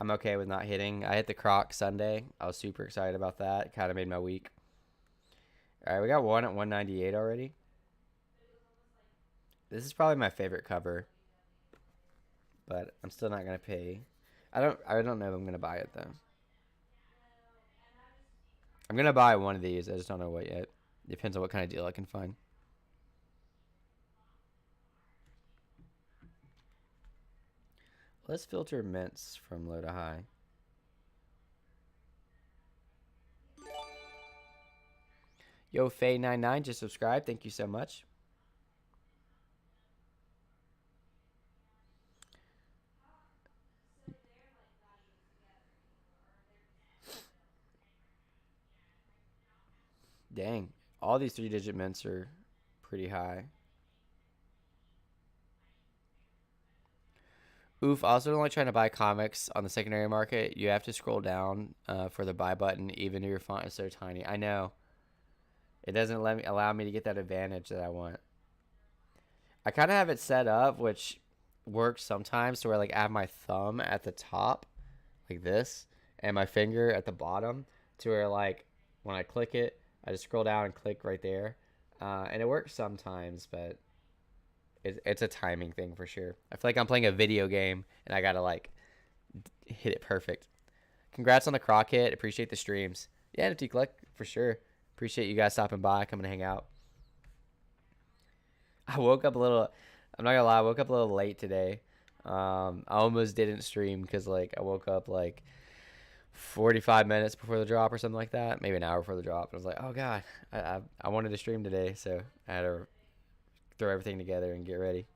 I'm okay with not hitting. I hit the Croc Sunday. I was super excited about that. Kind of made my week. All right, we got one at 198 already. This is probably my favorite cover, but I'm still not gonna pay. I don't know if I'm gonna buy it though. I'm gonna buy one of these. I just don't know what yet. Depends on what kind of deal I can find. Let's filter mints from low to high. Yo, Faye99 just subscribed. Thank you so much. Dang. All these 3-digit mints are pretty high. Oof, also only trying to buy comics on the secondary market. You have to scroll down for the buy button, even if your font is so tiny. I know. It doesn't allow me to get that advantage that I want. I kind of have it set up, which works sometimes, to where like I have my thumb at the top, like this, and my finger at the bottom, to where like when I click it, I just scroll down and click right there, and it works sometimes, but it's a timing thing for sure. I feel like I'm playing a video game and I gotta like hit it perfect. Congrats on the croc hit. Appreciate the streams. Yeah, NFT Collect for sure. Appreciate you guys stopping by, coming to hang out. I woke up a little. I'm not gonna lie. I woke up a little late today. I almost didn't stream because like I woke up like 45 minutes before the drop or something like that. Maybe an hour before the drop. I was like, oh god, I wanted to stream today, so I had to throw everything together and get ready.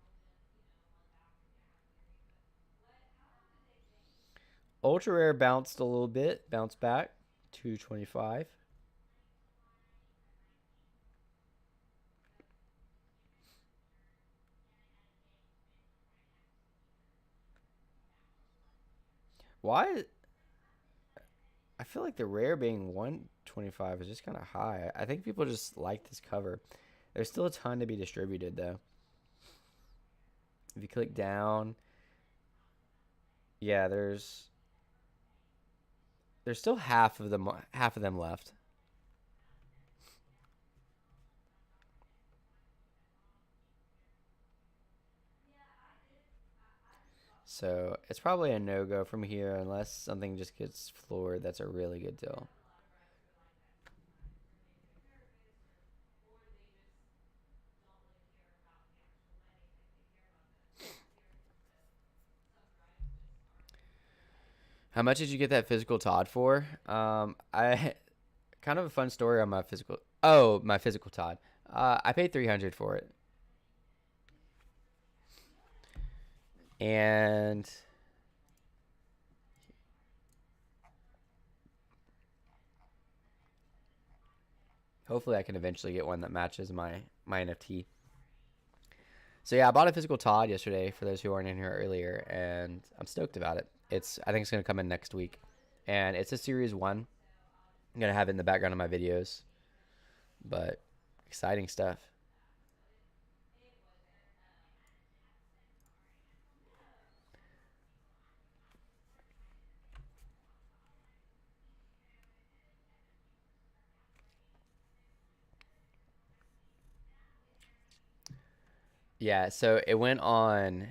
Ultra rare bounced a little bit. Bounced back. 225. Why? I feel like the rare being 125 is just kind of high. I think people just like this cover. There's still a ton to be distributed though. If you click down, yeah, there's There's still half of them left. So it's probably a no-go from here unless something just gets floored. That's a really good deal. How much did you get that physical Todd for? I kind of a fun story on my physical. Oh, my physical Todd. I paid 300 for it, and hopefully I can eventually get one that matches my NFT. So yeah, I bought a physical Todd yesterday for those who aren't in here earlier, and I'm stoked about it. I think it's gonna come in next week, and it's a Series 1. I'm gonna have it in the background of my videos, but exciting stuff. Yeah, so it went on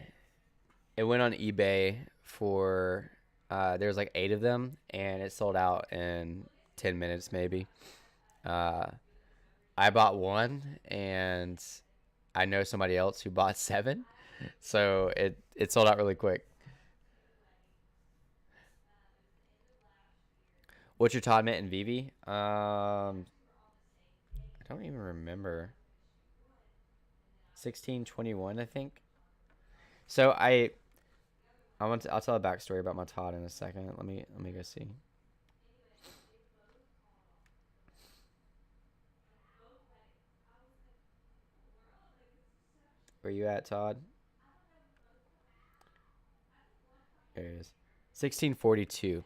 eBay for there's like 8 of them, and it sold out in 10 minutes maybe. Uh, I bought one, and I know somebody else who bought 7, so it sold out really quick. What's your Todd Mint and Veve? I don't even remember. 1621, I think. So I'll tell a backstory about my Todd in a second. Let me go see. Where you at, Todd? There it is. 1642.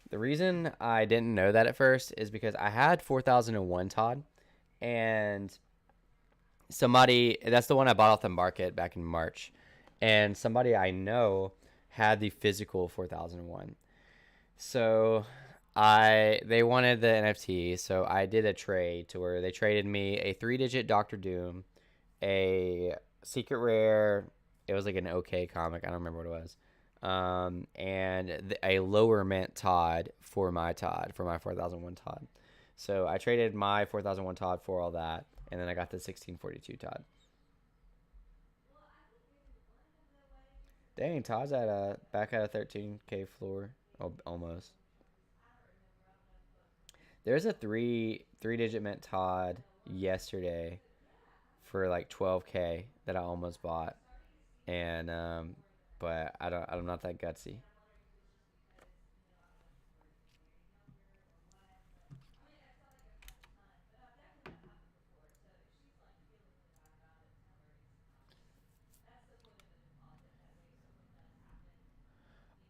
The reason I didn't know that at first is because I had 4001 Todd, and that's the one I bought off the market back in March, and somebody I know had the physical 4001. So they wanted the NFT, so I did a trade to where they traded me a 3-digit Doctor Doom, a secret rare. It was like an OK comic. I don't remember what it was. And a lower mint Todd for my 4001 Todd. So I traded my 4001 Todd for all that, and then I got the 1642 Todd. Dang, Todd's back at a 13K floor. Oh, almost. There's a three-digit mint Todd yesterday for like 12K that I almost bought, and but I'm not that gutsy.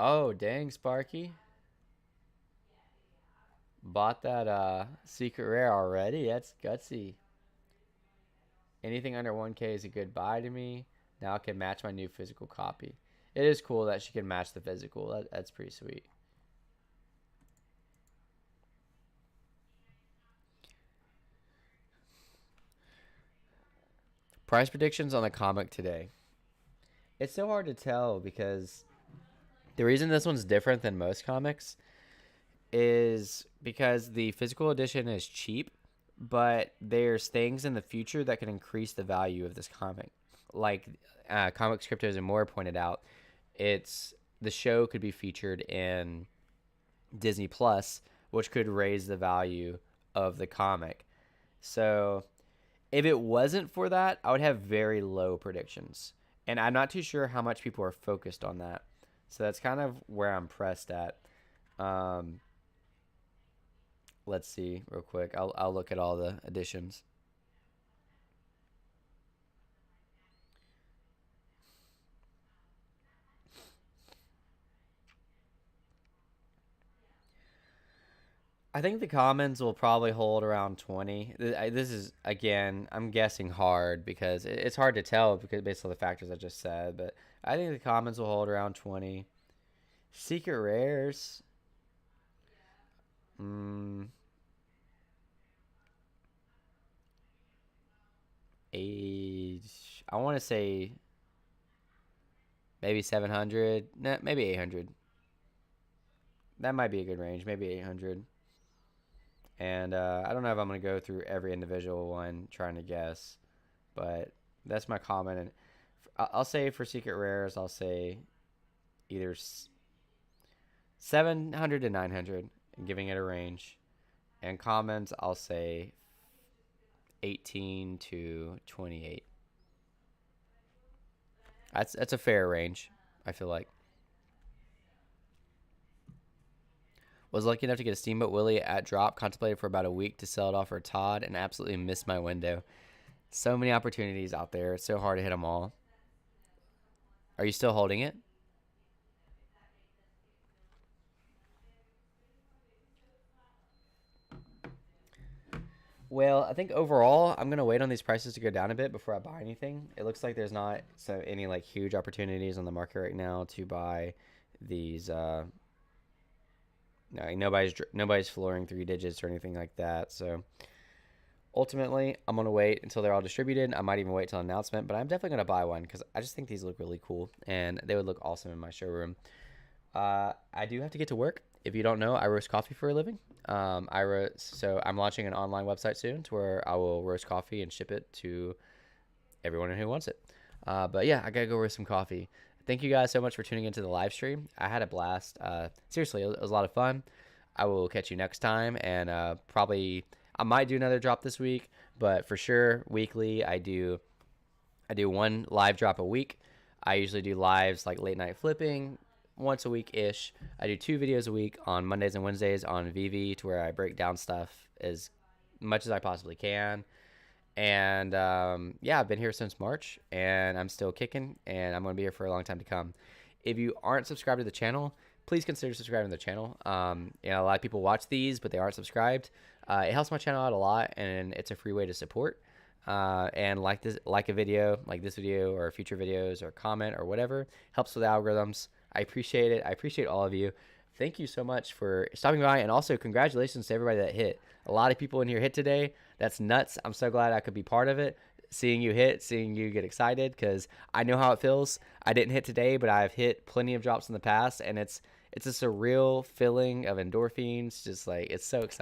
Oh, dang, Sparky. Bought that secret rare already? That's gutsy. Anything under 1K is a good buy to me. Now I can match my new physical copy. It is cool that she can match the physical. That's pretty sweet. Price predictions on the comic today. It's so hard to tell because the reason this one's different than most comics is because the physical edition is cheap, but there's things in the future that can increase the value of this comic. Like Comics Cryptos and More pointed out, the show could be featured in Disney Plus, which could raise the value of the comic. So if it wasn't for that, I would have very low predictions. And I'm not too sure how much people are focused on that. So that's kind of where I'm pressed at. Let's see real quick. I'll look at all the additions. I think the commons will probably hold around 20. This is, again, I'm guessing hard because it's hard to tell because based on the factors I just said, but I think the commons will hold around 20. Secret rares. I want to say maybe 700, nah, maybe 800. That might be a good range, maybe 800. And I don't know if I'm going to go through every individual one trying to guess, but that's my comment. And I'll say for secret rares, I'll say either 700 to 900 and giving it a range. And commons, I'll say 18 to 28. That's a fair range, I feel like. Was lucky enough to get a Steamboat Willie at drop. Contemplated for about a week to sell it off for Todd, and absolutely missed my window. So many opportunities out there. It's so hard to hit them all. Are you still holding it? Well, I think overall, I'm gonna wait on these prices to go down a bit before I buy anything. It looks like there's not any like huge opportunities on the market right now to buy these. No, nobody's flooring 3 digits or anything like that. So ultimately, I'm gonna wait until they're all distributed. I might even wait till announcement, but I'm definitely gonna buy one because I just think these look really cool and they would look awesome in my showroom. I do have to get to work. If you don't know, I roast coffee for a living. So I'm launching an online website soon to where I will roast coffee and ship it to everyone who wants it. But yeah, I gotta go roast some coffee. Thank you guys so much for tuning into the live stream. I had a blast. Seriously, it was a lot of fun. I will catch you next time, and probably I might do another drop this week, but for sure weekly I do one live drop a week. I usually do lives like late night flipping once a week ish. I do 2 videos a week on Mondays and Wednesdays on Veve, to where I break down stuff as much as I possibly can. And yeah, I've been here since March, and I'm still kicking, and I'm going to be here for a long time to come. If you aren't subscribed to the channel, please consider subscribing to the channel. A lot of people watch these, but they aren't subscribed. It helps my channel out a lot, and it's a free way to support. And like a video, like this video, or future videos, or comment, or whatever, helps with the algorithms. I appreciate it. I appreciate all of you. Thank you so much for stopping by, and also congratulations to everybody that hit. A lot of people in here hit today. That's nuts. I'm so glad I could be part of it. Seeing you hit, seeing you get excited, because I know how it feels. I didn't hit today, but I've hit plenty of drops in the past, and it's a surreal feeling of endorphins. Just like, it's so exciting.